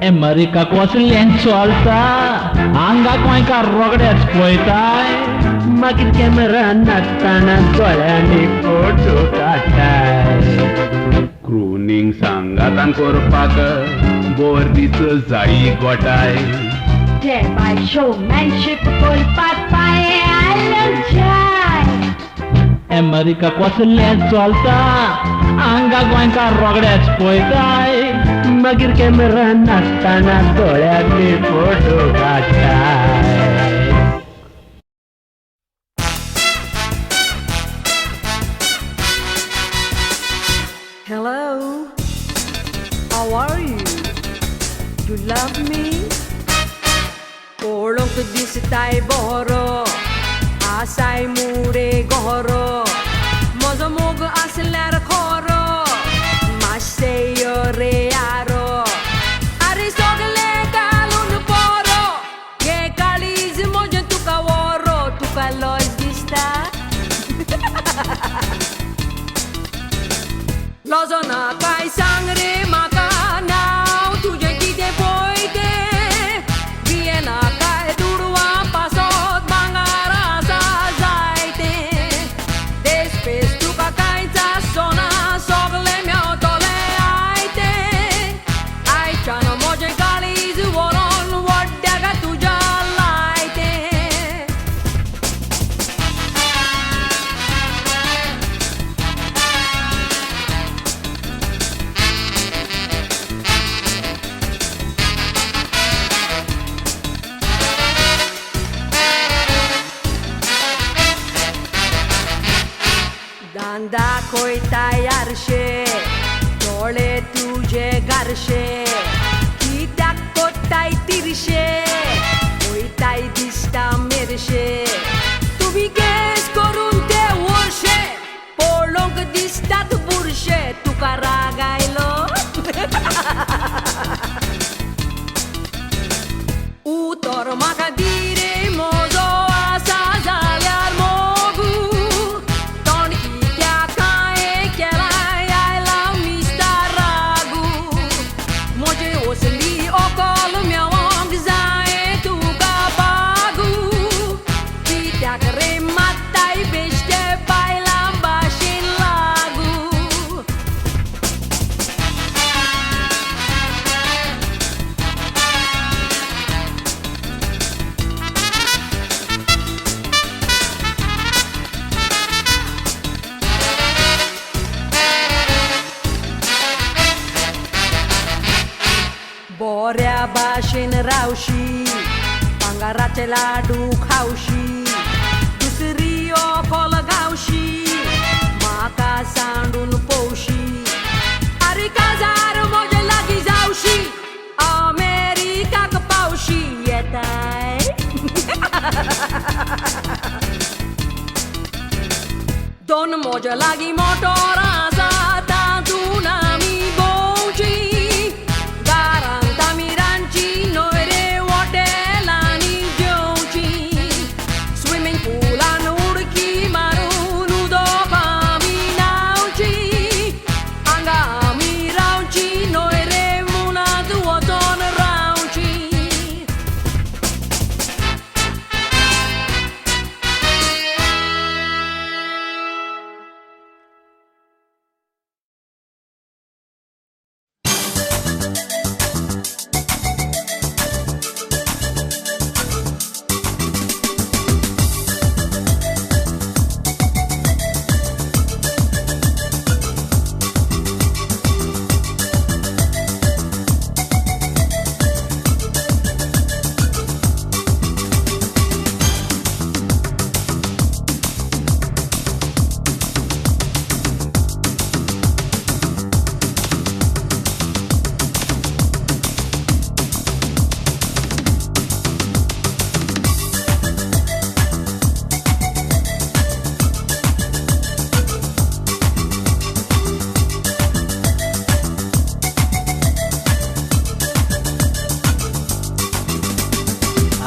अमेरिका कसलें चलता हांगा गोंयका रोगडेच पळयताय मागीर कॅमेरा नाचताना दोळ्यांनी फोटो काडटाय क्रूनिंग सांगातान करपाक बोरीच जाई गोटाय Thereby showmanship करपाक पाहिजे अमेरिका कसलें चलता हांगा गोंयका रोगडेच पळयताय मागीर कॅमेरा नाचताना दोळ्यांनी फोटो काडटाय Hello, how are you? You love me? Polong to disitay boro, asay mure goro, mozo mogo aslar koro, maseyo rearo, arisogle kalun poro, ke kaliz mojo tukaworo, tukaloy dista. Lozona kai sangre makanau tuje kite poite Viena kai durwa pasot mangara sa zaite Despes tu ka kai ta sona sogle meo tole aite Ai chano moje galiz woron waddaga tuja laite दांदा कोयताय आरशे डोळे तुझे गारशे कित्याक कोत्ताय तिरशे कोयताय दिसता मेरशे तुम्ही केस करून ते वर्षे पळोवंक दिसतात बुरशे तुका राग आयलो उतर म्हाका दी रे मोजो आसा जाल्यार मोगू रावशी भांगाराचे लाडू खावशी दुसरी ओकोल गावशी म्हाका सांडून पोवशी अरे काजार म्हजे लागीं जावशी अमेरिकाक पावशी येताय दोन म्हजे लागीं मोटोर आसा तातून आमी भोंवची दारांत आमी रांदची न्हय रे हॉटेलांनी जेवची स्विमींग पुलान उडकी मारून उदक आमी न्हांवची हांगा आमी रावची न्हय रे मुनांत वचोन रावची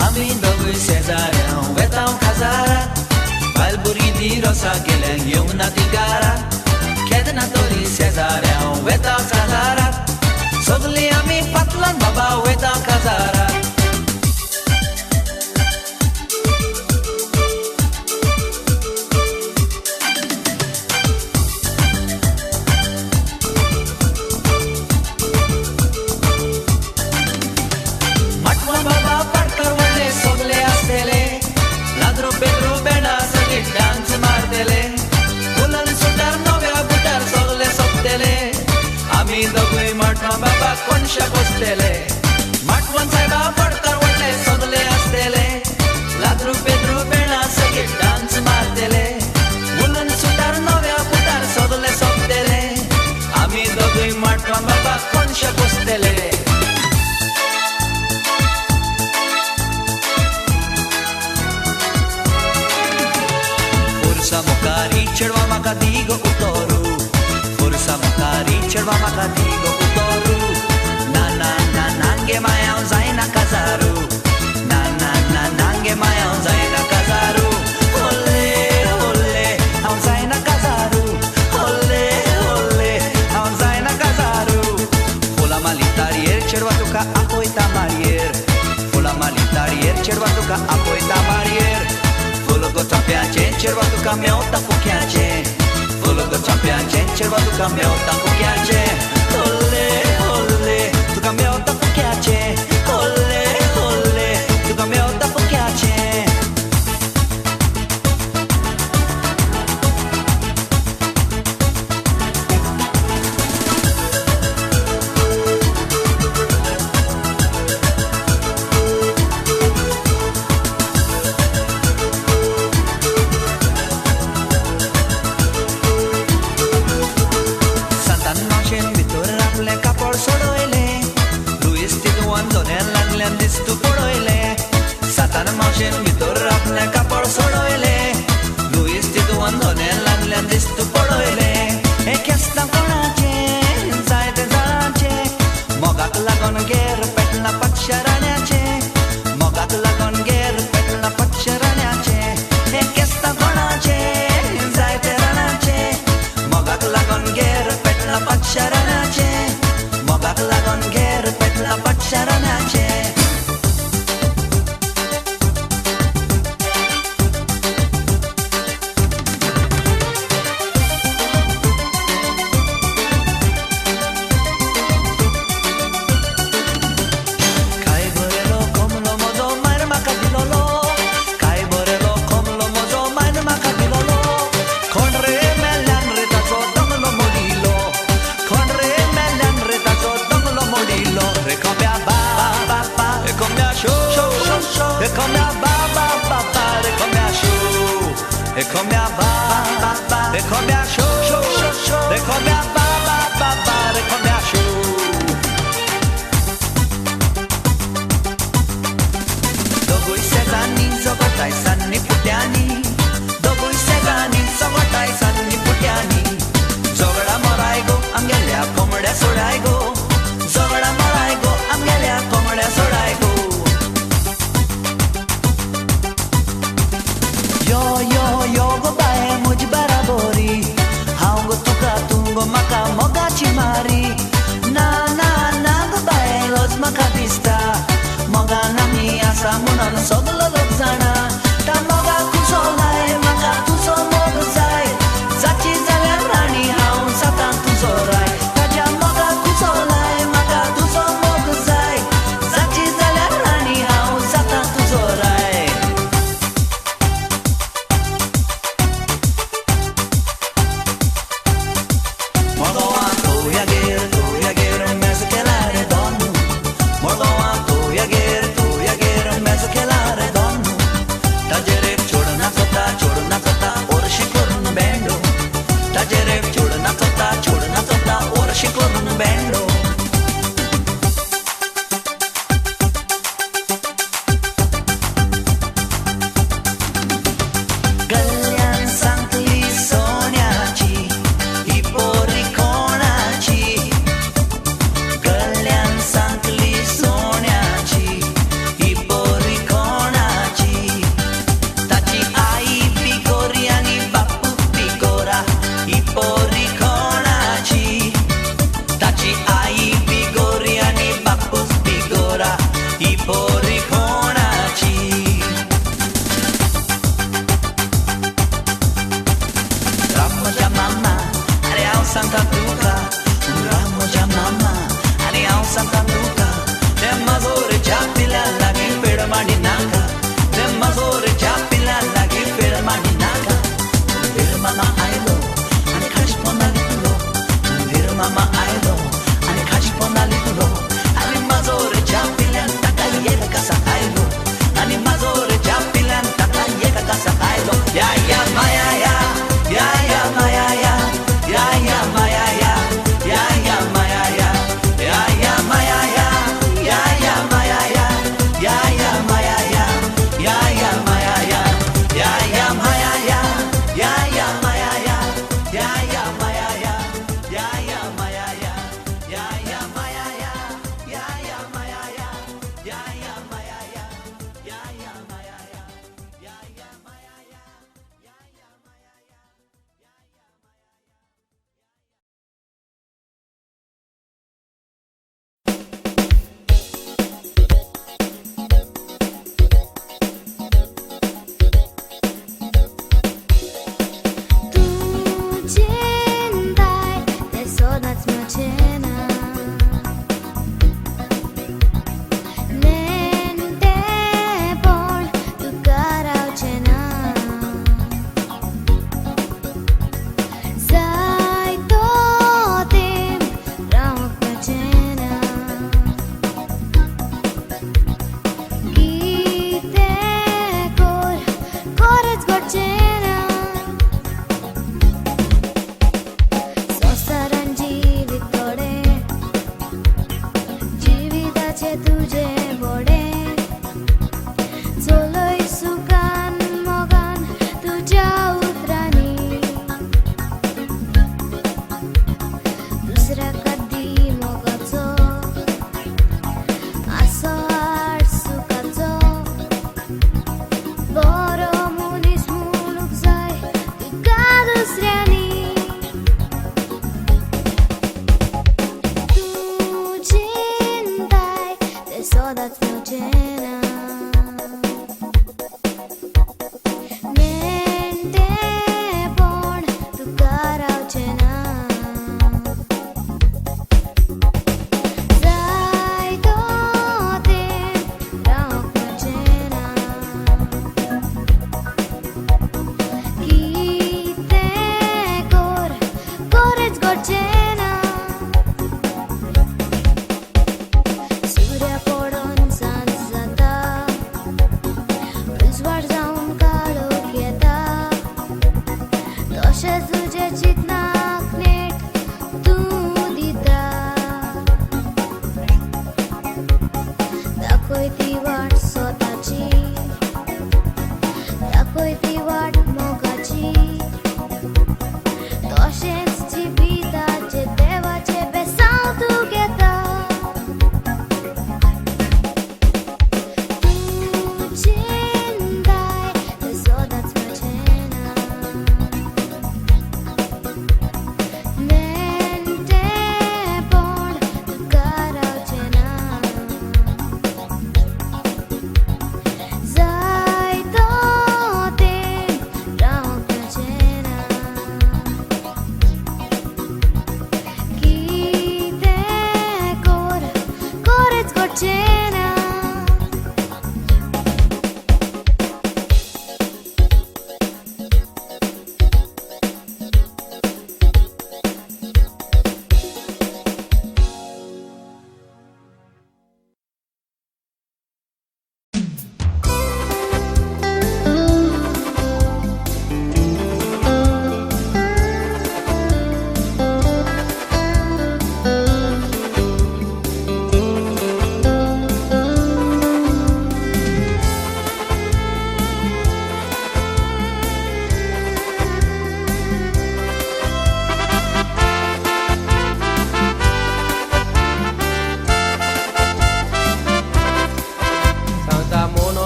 Amin dogoy Cesarea, wetão casara Balburi di rosa gelen yumna di gara Kedna tori Cesarea, wetão casara Sogli ami patlan baba wetão casara Matwa baba parkar wale sogle astele Ladro pedro bena sagi dance martele Ulan sudar novya butar sogle soptele Ami dogoy matwa baba konsha kostele Matwan saiba parkar wale sogle astele Ladro pedro bena sagi dance martele Ulan sudar novya butar sogle soptele Ami dogoy matwa baba konsha kostele Força mocari cerva maca digo utoru Força mocari cerva maca digo utoru Na na na nange maya zaina kazaru Na na na nange maya zaina kazaru Ole ole au zaina kazaru Ole ole au zaina kazaru Fola malitarier cerva tuca apoi tamarier Fola malitarier cerva tuca apoi tamarier Volo go piace, cerva tu cambia ta fuchiace Volo go piace, cerva tu cambia ta fuchiace Olle, olle, tu cambia ta fuchiace Olle, olle, tu cambia ta fuchiace Satan mașin vitor raple capor sodoile Luis tiguan donen langlen distu poroile Satan mașin vitor raple capor sodoile Luis tiguan donen langlen distu poroile E chesta conace, zaite zarace Mogak lagon ger pet la pacciaraneace Mogak lagon ger pet la pacciaraneace E chesta conace, zaite ranace Mogak lagon ger pet la pacciaraneace Mogak lagon ger pet la pacciaraneace e come a ba ba ba ba, e come a show, e come a ba ba ba, e come a show, e come a ba ba ba ba, e come a show. Dogui sezani zogotai sanni putiani, dogui sezani zogotai sanni putiani. Zogada maraigo angelia komade sodaigo, zogada maraigo angelia komade sodaigo. Yo yo yo go bae muj barabori, haungo tuka tungo maka moga chimari. Na na na go bae los makadista, moga nami asa munan soglo lokzana. Ta moga kusolai maka tuso mogzai, zachi zala rani haun satan tuzorai. Kaja moga kusolai maka tuso mogzai, zachi zala rani haun satan tuzorai. Mordo a tu ya ger mezzo che la redonda.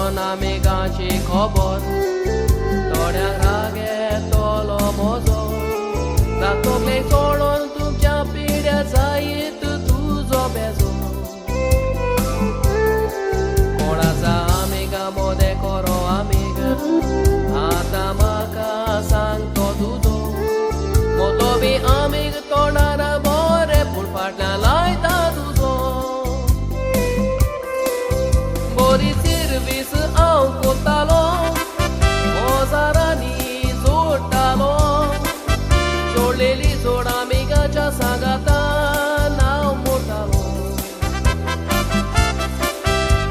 घेवन आमेगाची खबर थोड्यांक राग येतलो म्हजो तातूंतले सोडून तुमच्या पिड्या जायत तुजो बेजो कोणाचा आमेगा मोदे करो आमेगा आतां म्हाका सांगतो तुजो मोतो बी आमेग तोंडार बरे पूण फाटल्यान लायता तुजो बरी सर्वीस हांव कोत्तालो ओजारांनी जोडटालो जोडलेली जोड आमेगाच्या सांगातान हांव मोडटालो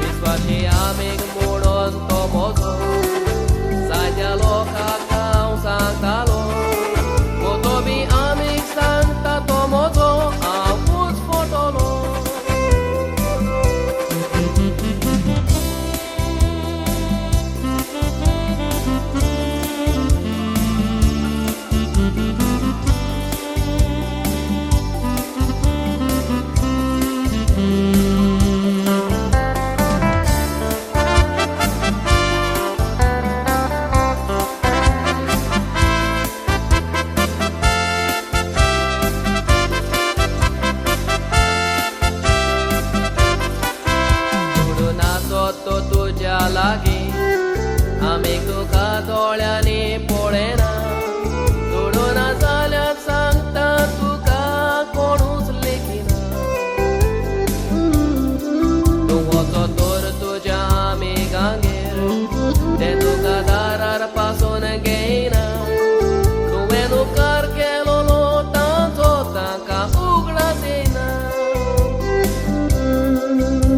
विस्वाशी आमेग मोडोन तो म्हजो जायत्या लोकांक हांव सांगतालो मोतो बी आमेग सांगता तो म्हजो हांवूच फोटोलो तो तुझ्या लागी आमेग तुका दोळ्यांनी पळयना सोडून जाल्यार सांगता तुका कोणूच लेखिना तूं वचो तर तुज्या आमेगांगेर ते तुका दारार पासून घेयना तुवें उपकार केलोलो ताचो तांकां उगडास येयना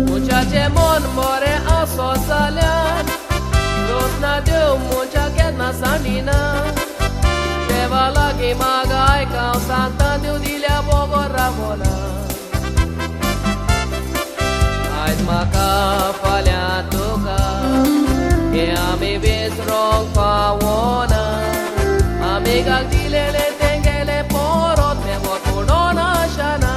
मुच्याचें मन बरें आसो जाल्यार दोसना देव मुच्या केन्ना सांडिना देवा लागीं माग आयकां सांगता देव दिल्या बोगोर रावला आयज म्हाका फाल्यां तुका हे आमी विसरोंक पावोना आमेगाक दिलेले तेंगेले परत ते वतोडोन आशाना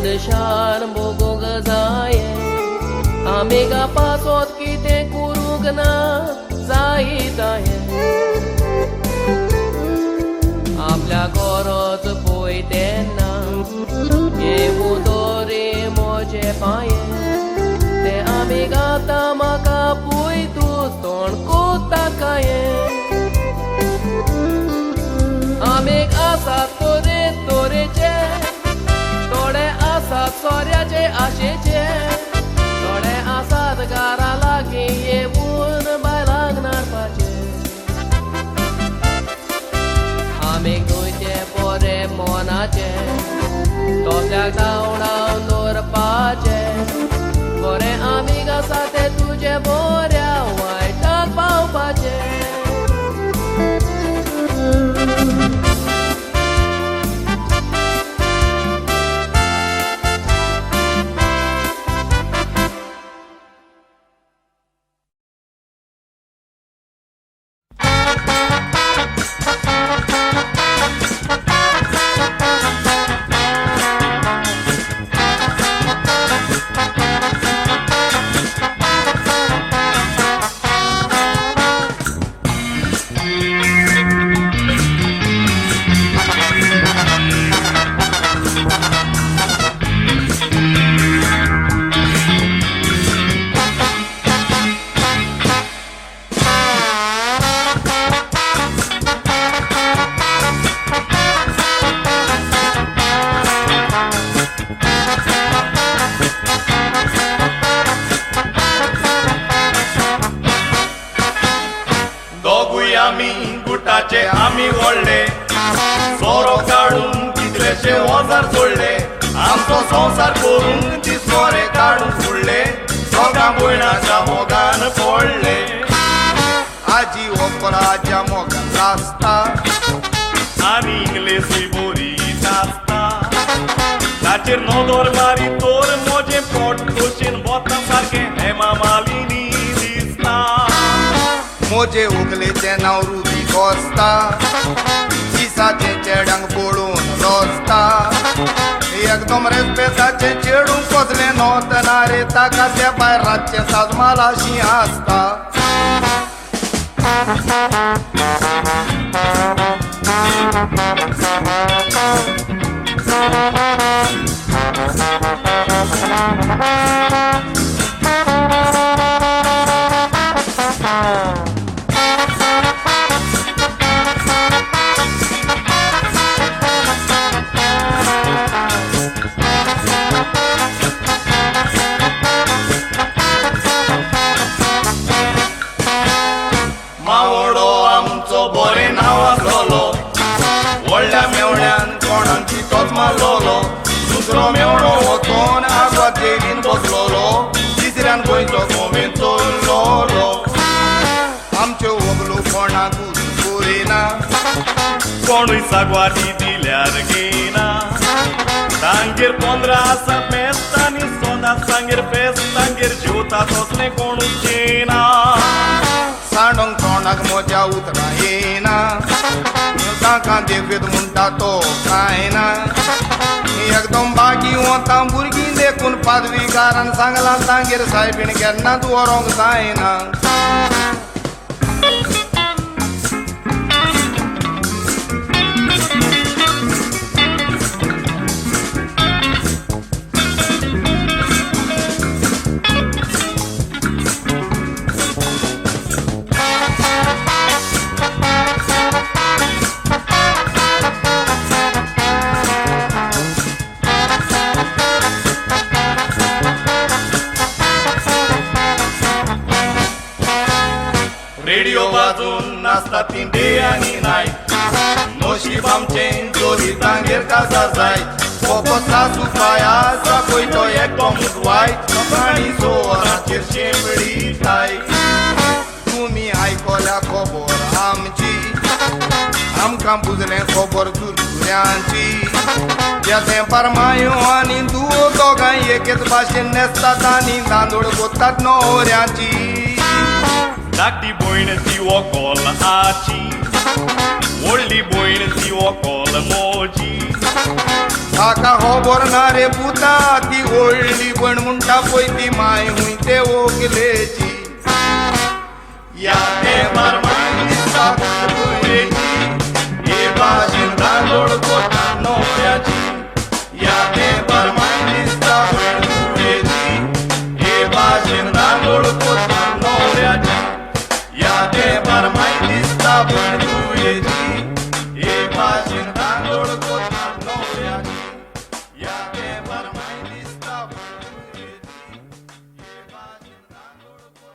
मनशान भोगूंक जाये आमेगा पासोत कितें करूंक ना जायताये आपल्या गरज पळय तेन्ना येवूं दोरे म्हजे पांये ते आमेग आतां म्हाका पळय तूं तोंड कोत्ता कांये आमेग आसात तोरे तोरेचे थोडे आसात सोऱ्याचे आशेचे थोडे आसात घरा लागीं येवून बायलांक नाडपाचे आमेग न्हूचे बरे मोनाचे तोत्याक धांवडावन दवरपाचे बरे आमेग आसा ते तुजे बऱ्या वायटाक पावपाचे संसार करून ती सोरे काढून फुडले दोगां भयणाच्या मोगान पडले आजी ओपराच्या मोगान नाचता आनी इंग्लेसी बोरी नाचता ताचेर नदर मारी तोर मोजे पोट तोशीन बोता सारखे हेमा मालिनी दिसता मोजे उगलेचे नांव रुबी कोस्ता दिसाचे चेड्यांक पळोवन रोसता एकदम रेस्पेताचे चेडूंक कोसले नोतना रे ताका त्या भायर रातचे साजमालाशी आसता मावडो आमचो बरें नांव आसलोलो व्हडल्या मेवण्यान कोणाची तोच मारलोलो दुसरो मेवणो वचोन आगोत जेलीन बसलोलो तिसऱ्यान गोंयचो गोमेन चोरलोलो आमच्यो वगलो कोणाकूच पुरिना कोणूय सागवाती दिल्यार घेयना तांगेर 15 आसा फेस्त आनी सोदां सांगेर फेस्त तांगेर जेवता तसलें कोणूच जेयना सांडोंक तोंडाक मोज्या उतरां येना ताका देवेद म्हणटा तो कांय ना एकदम बागी वता भुरगीं देखून पादवीकारान सांगलां तांगेर सायबीण केन्नाच व्हरोंक जायना रेडिओ वाजून नाचता ती डे आनी नायट नशीब आमचें जोरी तांगेर काजार जाय पोपो सासू पाया साकोय तो एकदम वायट प्राणी सोराचेर शेंबडी थाय तुमी आयकोल्या खबर आमची आमकां बुजलें खबर दुर्यांची येतें परमायो आनी दूद दोगांय एकेच भाशेन नेसतात आनी दांदूळ कोत्तात न्हवऱ्याची धाकटी भयण ती वकोल आची व्हडली भयण ती वकोल मोजी ताका खबर ना रे पुता ती व्हडली भयण म्हणटा पळय ती माय हुंय ते व्हंकलेची या ते बारमाय दिसता भयणेची हे भाशेन दांदोळ कोत्तात न्हवऱ्याची या ते बारमाय दिसता भयणेची हे भाशेन दांदोळ कोत्तात न्हवऱ्याची या ते बारमाय दिसता भयणेची हे भाशेन दांदोळ कोत्तात न्हवऱ्याची या ते बारमाय दिसता भयणेची हे भाशेन दांदोळ कोत्तात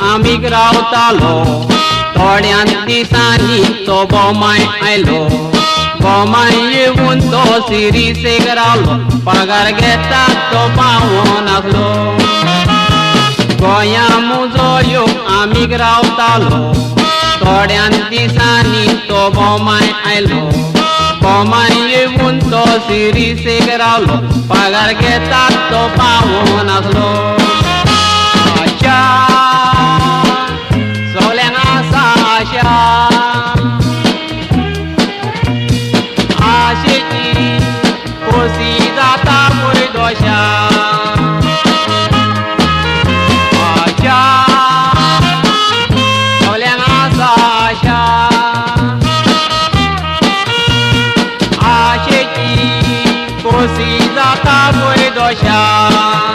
आमीक रावतालो थोड्यान दिसांनी तो बोमाय आयलो बोमाय येवन तो सिरीसेक रावलो पगार घेता तो पावोन आसलो गोंया मुजो योग आमीक रावतालो थोड्यान दिसांनी तो बोमाय आयलो बोमाय येवन तो सिरीसेक रावलो पगार घेता तो पावोन आसलो आशेची खोसी जाता मुर्दोशा सगल्यांक जोशा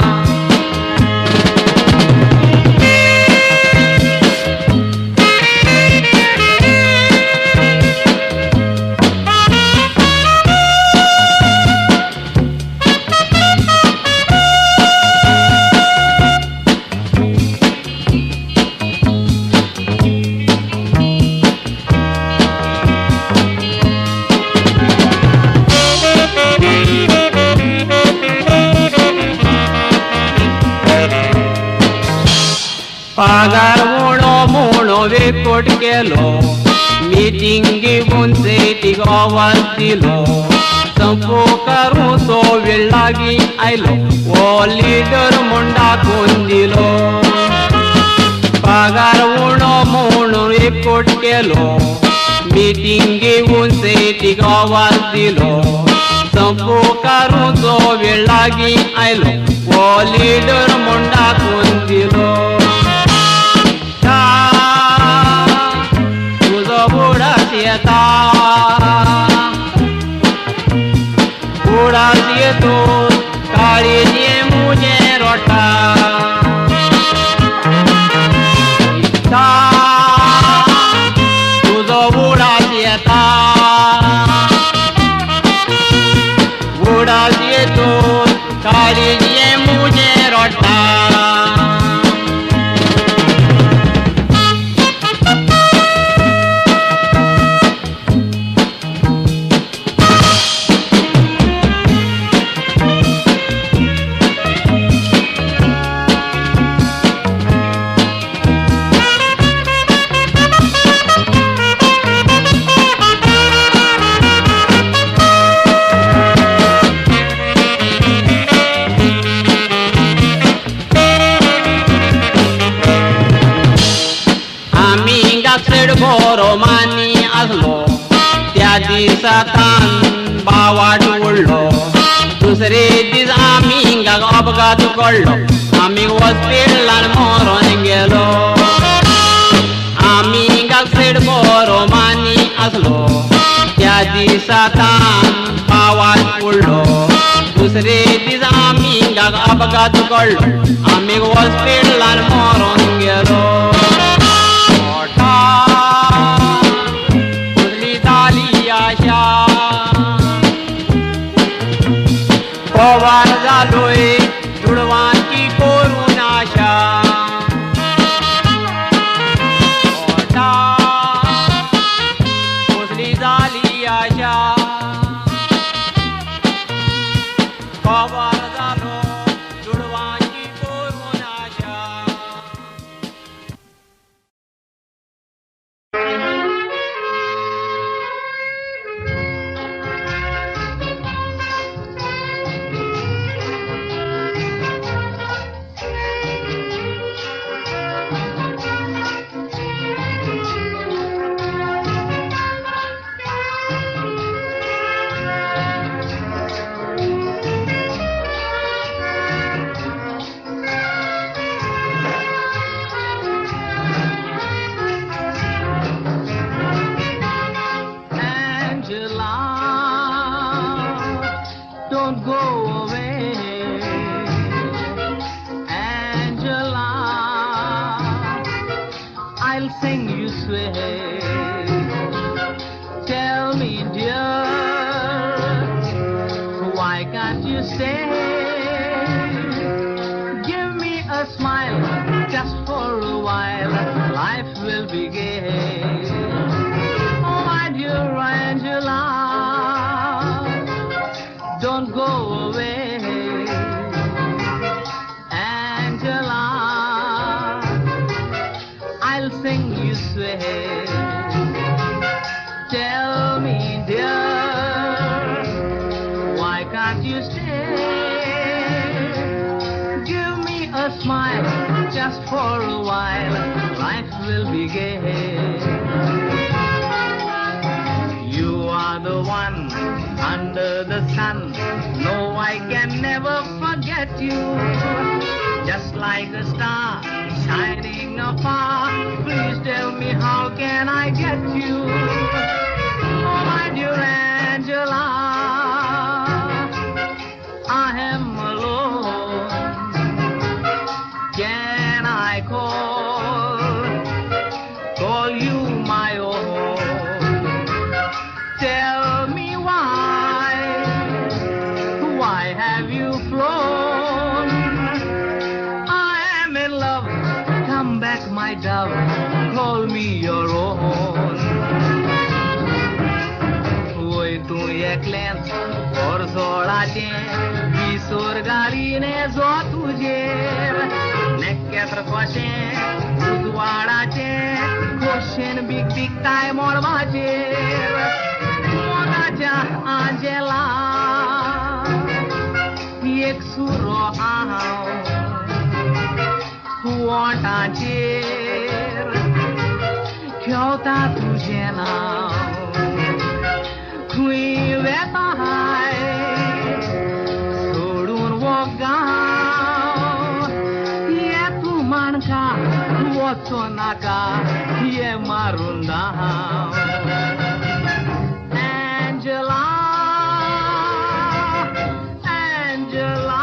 पगार म्हणो वेकोट केलो मीटिंग घेऊन तिक आवाज दिलो संपो करू तो वेळ लागी आयलो वो लीडर म्हूण दाखोवन दिलो पगार म्हणून वेकोट केलो मीटिंग घेऊन तिक आवाज दिलो संपो करू तो वेळ लागी आयलो वो लीडर म्हूण दाखोवन दिलो येता उडास येतो काळीजे मुझे रोटा तुझो उडास येता उडास येतो काळीजे मुझे रोटा बरो मानी आसलो त्या दिसातान बावाट उडलो दुसरे दीस आमी अपघात घडलो आमी हॉस्पिटलान मरोन गेलो आमी सेड बरो मानी आसलो त्या दिसातान बावाट उडलो दुसरे दीस आमी अपघात घडलो आमी हॉस्पिटलान मरोन गेलो पवार जालोय जुडवांची करून आशा कसली जाली आशा पवार जालो जुडवांची करून आशा Just like a star shining afar, please tell me how can I get you? Oh my dear Angela, I am alone. मोगाचें विसोर घालीने जो तुजेर नेकेत्र कशें उजवाडाचें खोशेन बीक बीकताय मोडवाचेर मोगाच्या आंजेला एक सुरो हांव वोटाचेर खेवता तुजें नांव खंय वेता हाय सोडून वो गांव ये तूं माणका वचो नाका ये मारून दाव Angela Angela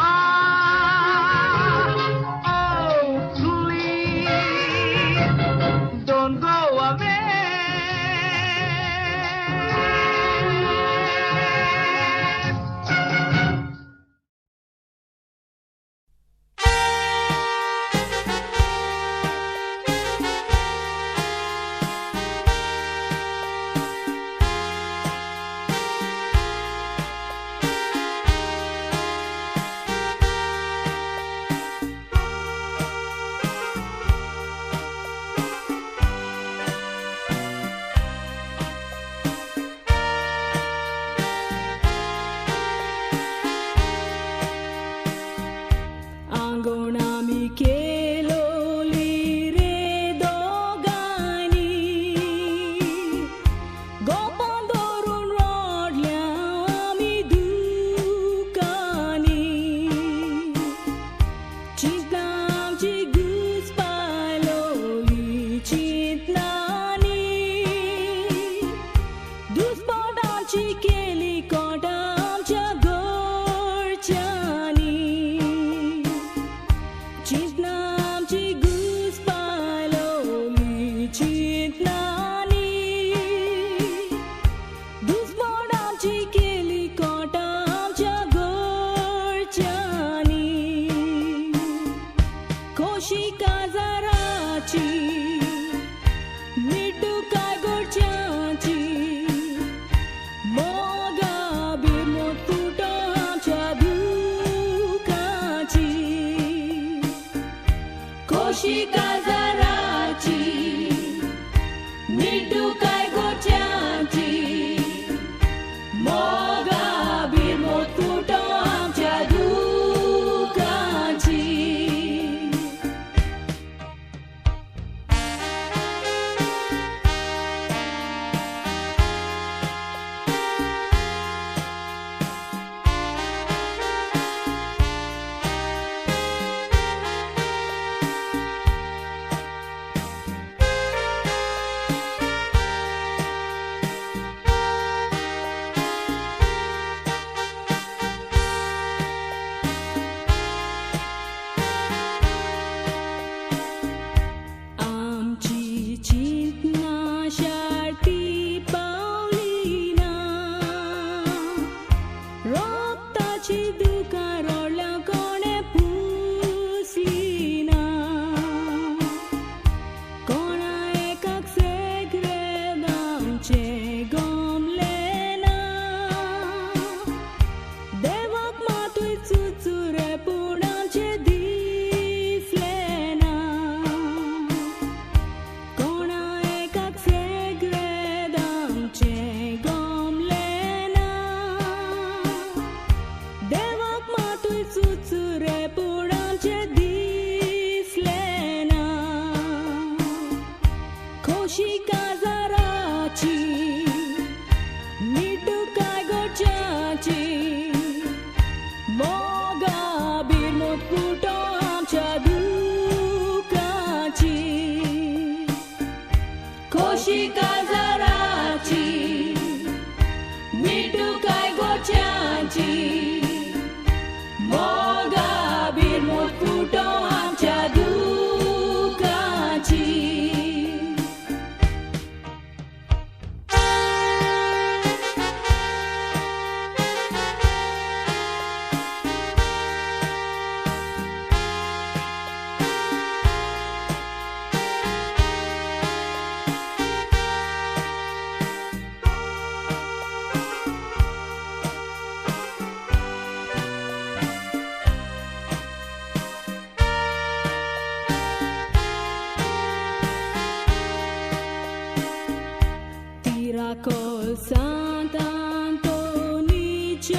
Col Sant'Antonice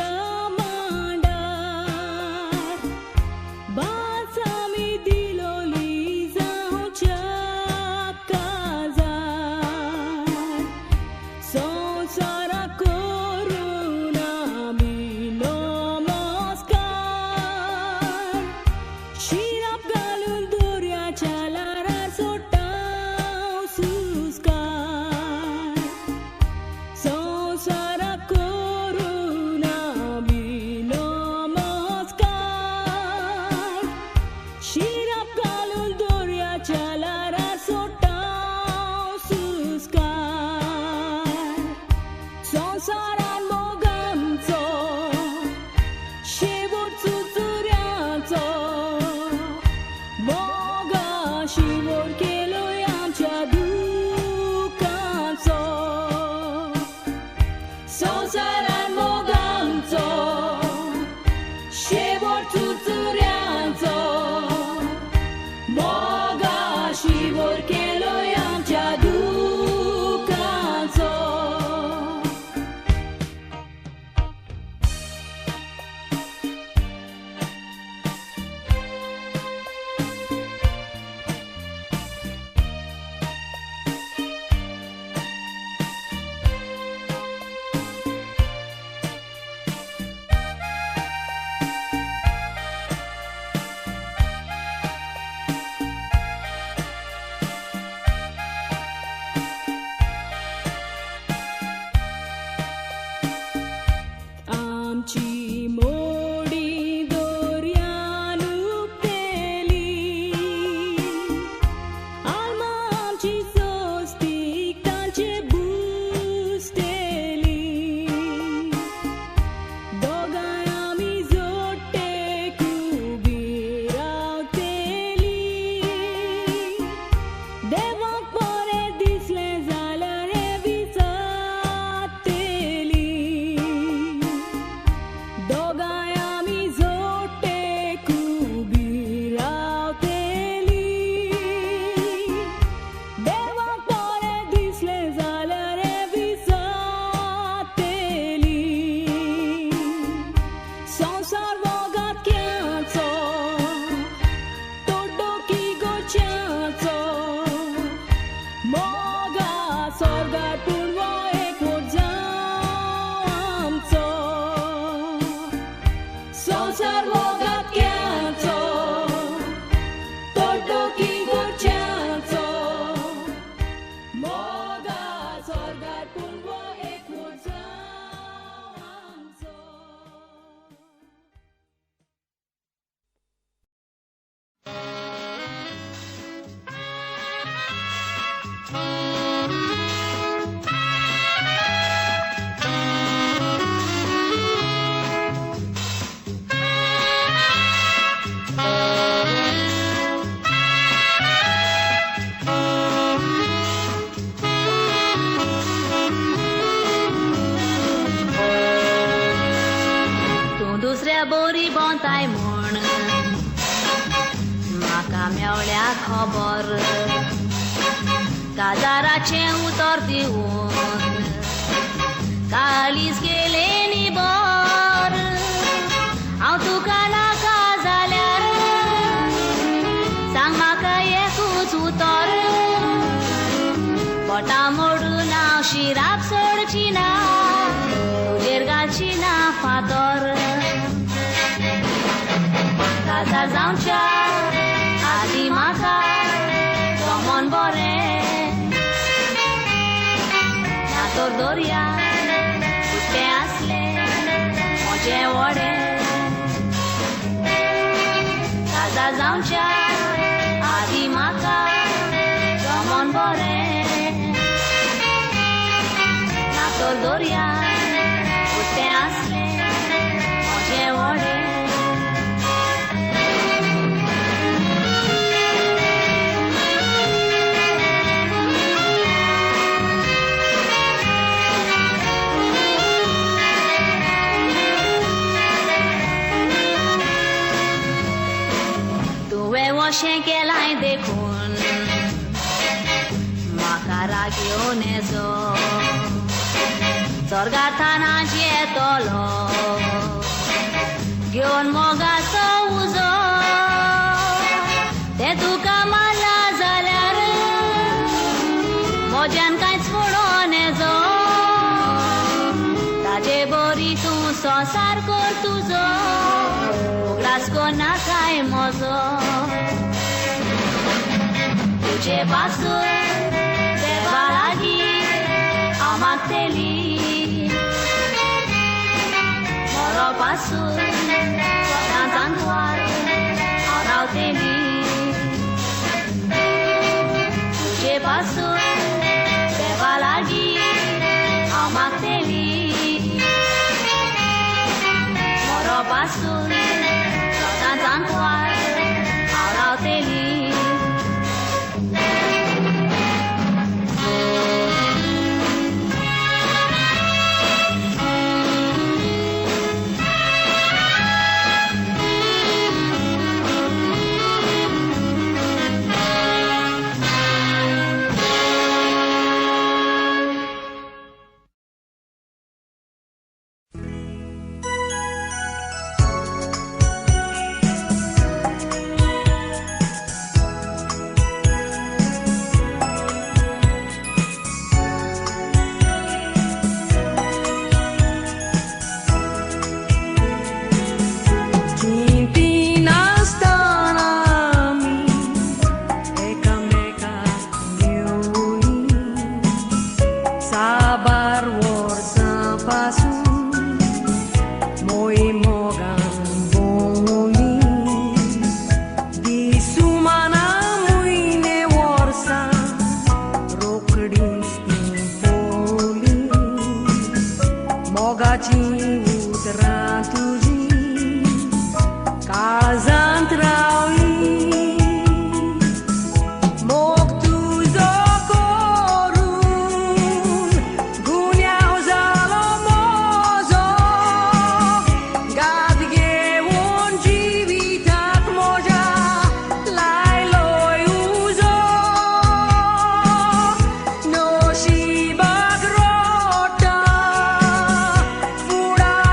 mandar balsami di Lolisa Hoceap cazar Sonsara coruna mino moscar Shirap galunduria chalarar sotau suscar Sonsara coruna mino moscar Shirap galunduria chalara sotau suscar Sonsaran mogamco Shivot tsutsuryanco Moga shivot keloyamcha dukanco Sonsaran mogamco Shivot tsutsuryanco Moga shivot keloyamcha dukanco आमची मोडी दोर्यान उपटेली आल्मा आमची सोस्तीक तांचे बुसतेली दोगांय आमी जोडटे उबी रावतेली देवाक बरें दिसलें जाल्यार हें विचारतेली दोगांय आमी जोडटे उबी रावतेली देवाक बरें दिसलें जाल्यार हें विचारतेली संसार वोगांतक्यांचो तोड्डोकी गोंयच्यांचो मोगा सोर्गार पूण वो एकवट जावं आमचो संसार वोगांतक्यांचो तोड्डोकी गोंयच्यांचो मोगा सोर्गार पूण वो एकवट जावं आमचो तूं दुसऱ्या बोरी बोंताय म्हूण म्हाका मेवल्या खबर काजाराचें उतर दिवन कालीस गेले न्ही बर हांव तुका नाका जाल्यार सांग म्हाका एकूच उतर पोटा मोडून हांव शिराक सोडची ना तुजेर घालची ना फातर काजार जावच्या आदी म्हाका जमोन बरें ना तर दोर्या सुट्टें आसलें म्हजें व्हडें काजार जावच्या आदी म्हाका जमोन बरें ना तर दोर्या सुट्टें आसलें म्हजें व्हडें अशें केलाय देखून म्हाका राग येवन येजो Sorgatanas येतलो घेवन मोगाचो उजो ते तुका मारला जाल्यार मोज्यान कांयच पडोन येजो ताजे बरी तूं संसार कर तुजो उगडास कोनाकाय म्हजो तुजे पासून देवा लागीं हांव मागतेली पासून स्वतांतवार हांव रावतेली तुजे पासून देवा लागीं हांव मागतेली मोरो पासून स्वतांतवार हांव रावतेली Fuda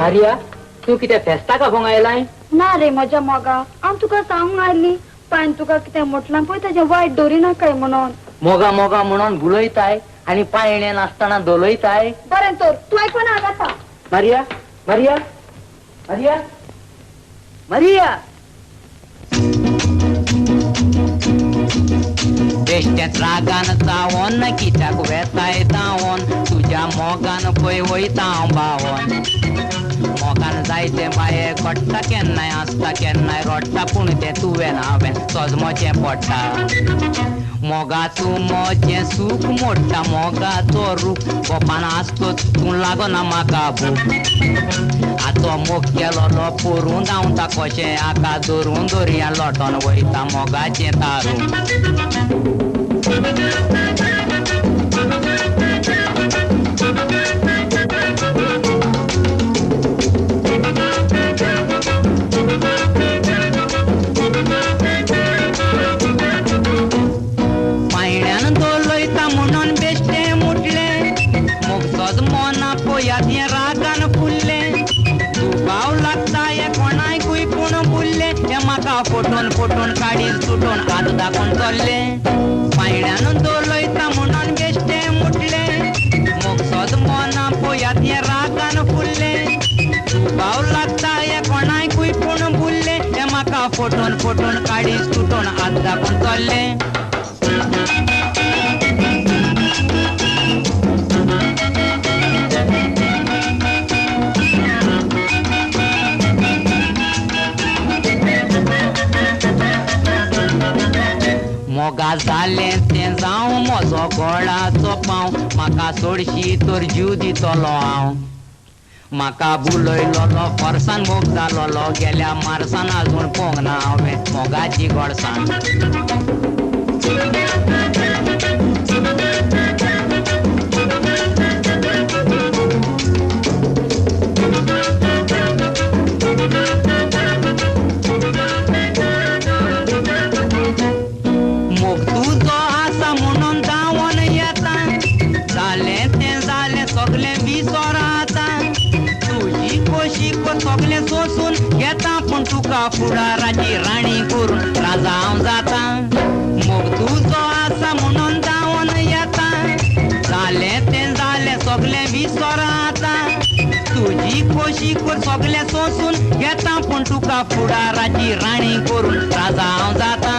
मारिया तू कितें फेस्ताक भोंग आयलाय? ना रे म्हज्या मोगा हांव तुका सांगूंक आयली पायन तुका कितें म्हटलां पळय ताजें वायट दवरिना काय म्हणून. मोगा मोगा म्हणून बुलयताय आनी पायणे नासतना दोलयताय. बरें तर तूं आयकना जाता. मारिया मारिया मारिया मारिया बेश्टेच रागान चावोन कित्याक वेताय धांवोन तुज्या मोगान पळय वयता हांव भावोन. मोगान जायते बाये घडटा केन्नाय आसता केन्नाय रडटा पूण तें तुवें हांवें सजमोचें पडटा. मोगाचो मोजें सूख मोडटा मोगाचो रूख गोपान आसतो तूं लागना म्हाका भूक. आतो मोग केलोलो पोरून धांवता कशें आका धरून दर्या लोटोन वयता मोगाचें तारून. फोटोन फोटोन काडीर सुटोन आत दाखोवन चल्ले पायण्यान दोलयता म्हणून बेश्टे मुटले. मोगसोद मोना पयात हे रागान फुल्ले भाव लागता हे कोणाकूय पूण बुल्ले. हे म्हाका फोटोन फोटोन काडीर सुटोन आत दाखोवन चल्ले. मोगा जालें तें जावं म्हजो गोडाचो पांव म्हाका सोडशी तर जीव दितलो हांव. म्हाका बुलयलोलो वर्सान मोग जालोलो गेल्या मार्सान आजून पळोवंक ना हांवें मोगाची गोडसाण. सगळें सोसून घेता पूण तुका फुडाराची राणी करून राजा हांव जाता. मोग तुजो आसा म्हणून जावन येता जालें तें जालें सगळें विसर आतां. तुजी खोशी कर सगळें सोसून घेता पूण तुका फुडाराची राणी करून राजा हांव जाता.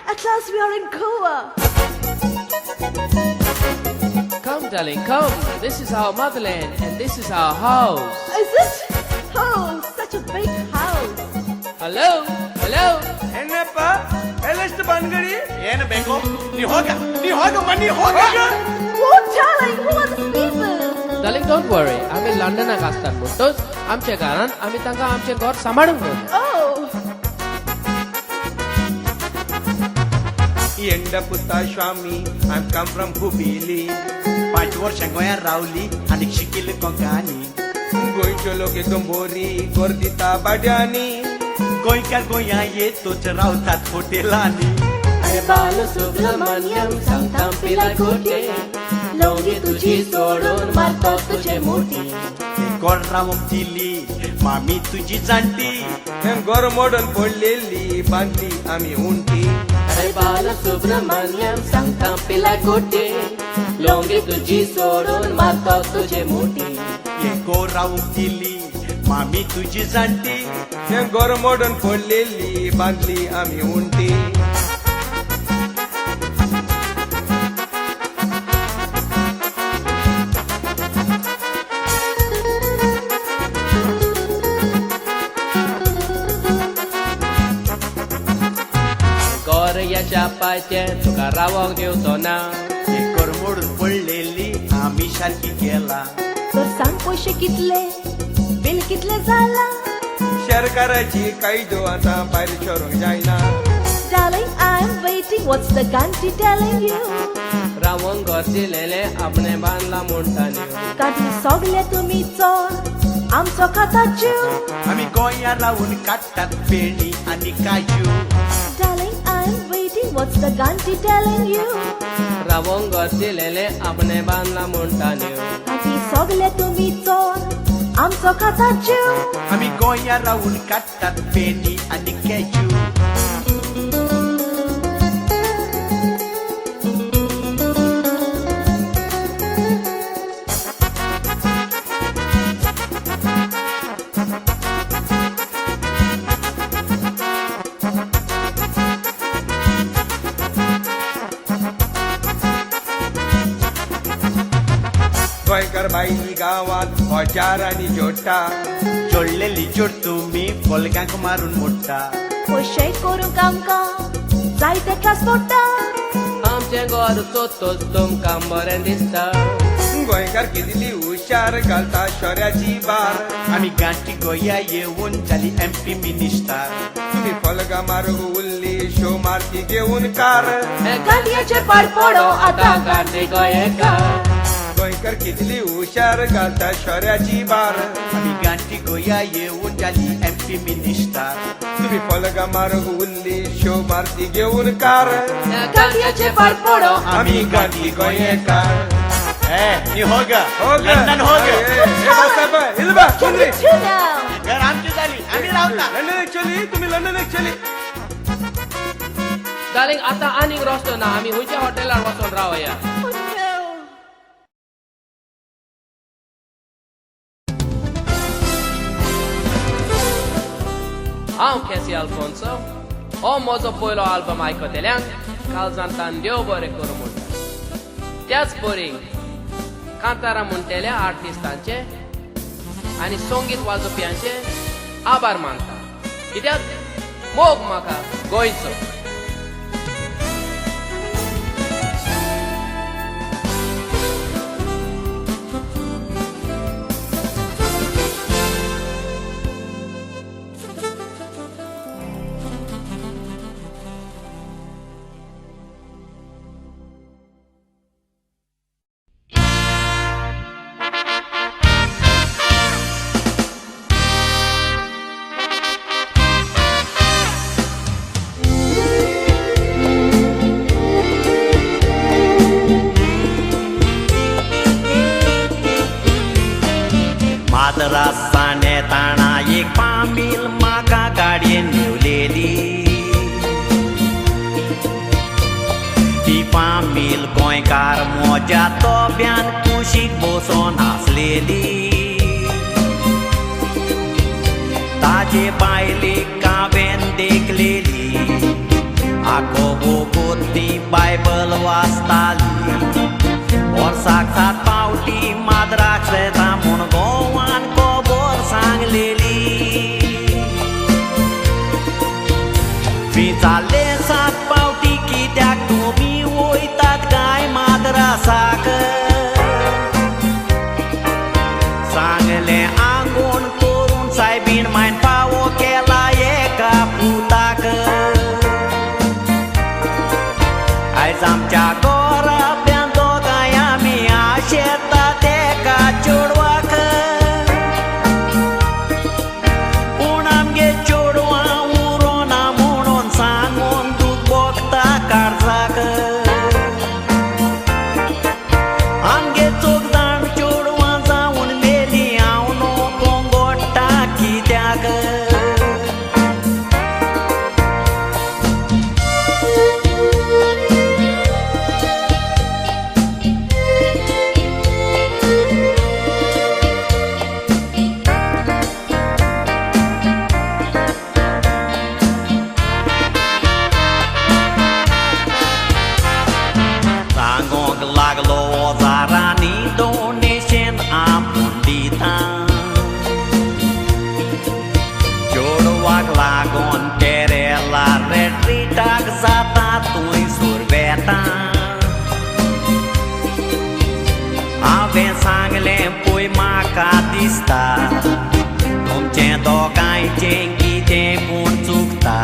At last we are in Goa. Come, darling, come. This is our motherland and this is our house. Is it? Oh, such a big house. Hello? Hello? ಏನಪ್ಪ ಎಲ್ಲೆಷ್ಟು ಬಂದ್ಗಡಿ ಏನು ಬೇಕು ನೀ ಹೋಗ ಮನಿ ಹೋಗ Oh, darling, who are these people? Darling, don't worry. आम्ही लंडनाक असतात बोलतोच. आमच्या घरान आम्ही तांकां आमचें घर सांबाळूंक दवरता. Oh. ಎಂಡಪುತ್ತ स्वामी आय कम फ्रॉम हुबिली 5 वर्सां गोंयांत रावली आनी शिकिल्ली कोंकणी गोंयच्यो लोक एकदम बोरी गर्दिता बाड्यांनी गोंयकार गोंया येतोच रावतात हॉटेलांनी अरे बालसुब्रमण्यम सांगता पिलाय खोटे लवंगी तुझी सोडून मारतो तुझे मोठी गोड रावम दिली मामी तुझी जाणटी घर मोडून पडलेली बांधली आमी उंटी अरे बालसुब्रमण्यम सांगता पिलाय खोटे लवंगी तुझी सोडून मारतो तुझे मोठी गोड रावम दिली मामी तुझी जाणटी घर मोडून पडलेली बांधली आमी उंटी गोरयाच्या पायचे तुका रावोंक दिवचो ना घर मोडून पडलेली आमी सारकी केला तर सांग पैसे कितले बिल कितले जाला सरकाराची कायदो आता भायर सरूंक जायना Darling, I'm waiting. What's the ganti telling you? रावोंक घर दिलेले आपणे बांधला म्हणटा न्यू काटी सोगले तुमी चोर आमचो खाता जीव आमी गोंयांत रावून काडटात पेणी आनी काजू Darling, I'm waiting. What's the ganti telling you? रावोंक घर दिलेले आपणे बांधला म्हणटा न्यू काटी सोगले तुमी चोर आमचो खाता जीव आमी गोंयांत रावून काडटात पेणी आनी काजू गोंयकार बायली गांवांत हजारांनी जोडटा जोडलेली जोड तुमी कोलगांक मारून मोडटा पयशे करूंक आमकां जायते त्रास पडटा आमचें घर चोतोच तुमकां बरें दिसता गोंयकार कितली हुशार घालता सोऱ्याची बार आमी गांठी गोंया येवन जाली MP मिनिस्टर तुमी फलगां मारूंक उरली शो मारती घेवन कार गाडयेचे पाड पडो आतां गांधी गोंयकार गोंयकार कितली हुशार घालता सोऱ्याची बार आमी गांठी गोंया येवन जाली MP मिनिस्टर तुमी फलगां मारूंक उरली शो मारती घेवन कार गाडयेचे पाड पडो आमी गांठी गोंयकार ನೀ ಹೋಗ ಲಂಡನ್ ಹೋಗ ಇಲ್ವಾ ಸುಂದ್ರಿ घर आमची झाली आम्ही रावता लंडन चली तुम्ही लंडन चली डार्लिंग आता आनीक रस्तो ना आमी खंयच्या हॉटेलार वचून रावया हांव कॅसी आल्फोन्सो हो म्हजो पयलो आल्बम आयकतल्यांक काळजांतल्यान देव बरें करूं म्हणटा त्याच बरीक कांतारा म्हणटल्या आर्टिस्टांचे आनी संगीत वाजोवप्यांचे आभार मानता कित्याक मोग म्हाका गोंयचो मादरासाने ताणा एक पामील म्हाका गाडयेन नेवलेली ती पामील गोंयकार मोज्या तोब्यान कुशीक बसोन हांसलेली ताजे बायलेक हांवेन देखलेली आकोबो कोती बायबल वाचताली वर्साक 7 पावटी माद्राक येता म्हूण गोवान खबर सांगलेली विचारले 7 पावटी कित्याक तुमी वयतात काय माद्रासाक सांगले आंगोण करून सायबीण मायन फावो केला एका पुताक आयज आमच्या गोराब्यान दोगांय आमी आशेतात एका चेडवाक पूण आमगे चेडवां उरोना म्हणून सांगून दूख भोगता काळजाक आमगे चोग जाण चेडवां जावन मेली हांव नको गोडटा कित्याक सांगोंक लागलो ओजारांनी डोनेशन आपूण दिता चेडवाक लागून केरेला रेट्रीटाक जाता थंयसर वेता हांवें सांगलें पळय म्हाका दिसता तुमचें दोगांयचें कितें पूण चुकता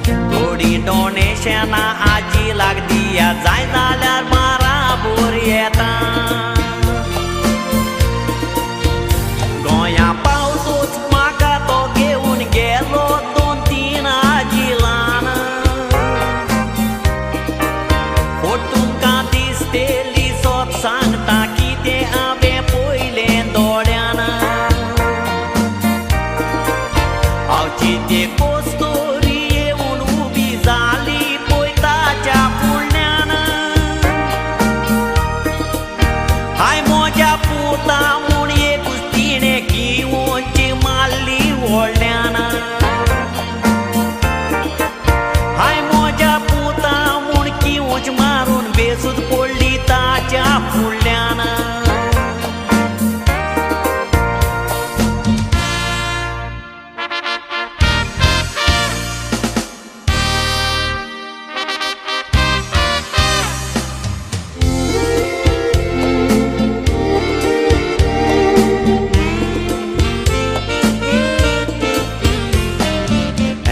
थोडी डोनेशनां आजीलाक दिया जाय जाल्यार बराबर येता गोंया पावसूच म्हाका तो घेवन गेलो 2-3 आजिलान तुमकां दिसतेली सोत सांगता कितें हांवें पयलें दोळ्यान हांवची ते कोस्तोरी येवन उबी जाली पळय ताच्या फुडल्यान हाय म्हज्या पुता म्हूण एकूच तिणें किवोची मारली व्हडल्यान हाय म्हज्या पुता म्हूण किवोच मारून बेसूच पडली ताच्या फुडल्यान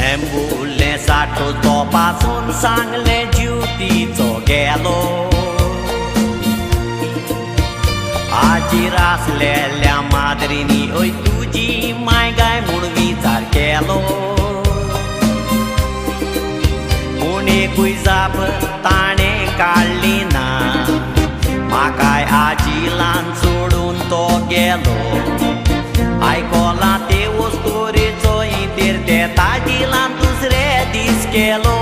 एम्बुलन्स आटो तो पासून सांगले ज्युतीचो गेलो आजीर आसलेल्या माद्रीनी ओय तुजी माय गाय म्हूण विचार केलो पूण एकूय जाप ताणें काडली ना म्हाकाय आजिलान सोडून तो गेलो आयकोला ते वस्तोरेचो इतेर ते ताजिलान दुसरे दीस केलो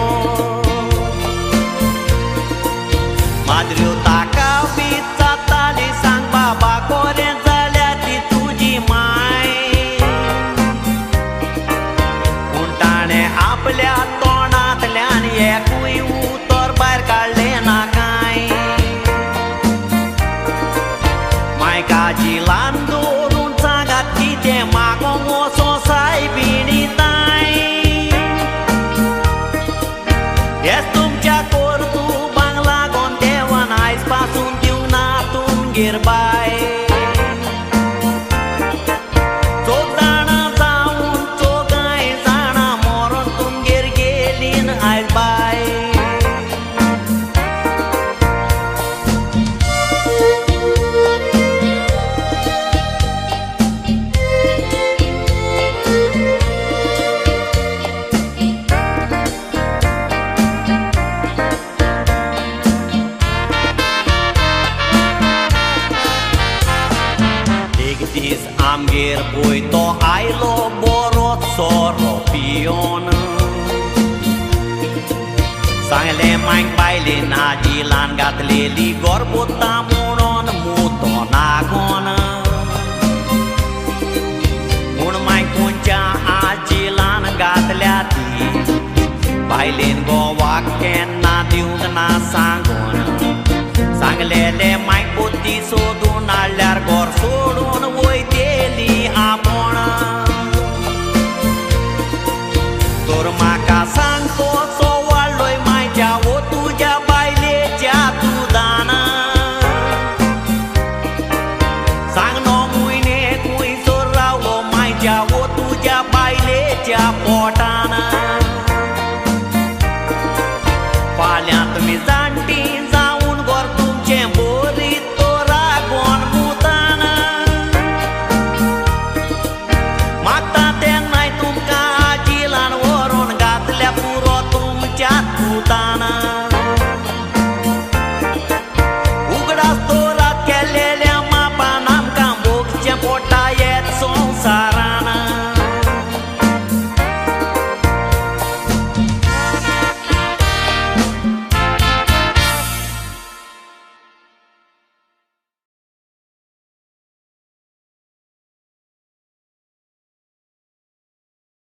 माद्र्यो ताका वीज जाताली सांग बाबा कोरें जाल्यार ती तुजी माय पूण ताणें आपल्या तोंडांतल्यान एकूय उतर भायर काडलें ना कांय मायकाजिलान दवरून सांगात कितें मागोंक वचो सायबीणी ताय हेच तुमच्या कोर्तुबांक लागून देवान आयज पासून दिवं ना तुमगेर बाय चोग जाणां जावन चोगांय जाणां मरोन तुमगेर गेलीन आयज बाय दीस आमगेर पळय तो आयलो बरोच सोरो पियोन सांगलें मांयक बायलेन आजिलान घातलेली गोरबोत्ता म्हणून मुतो नागोन पूण मांयक खंयच्या आजिलान घातल्या ती बायलेन गोवाक ना सांगून सांगलेले माय बुद्धी सोडून आल्यार गोर सोडून वयर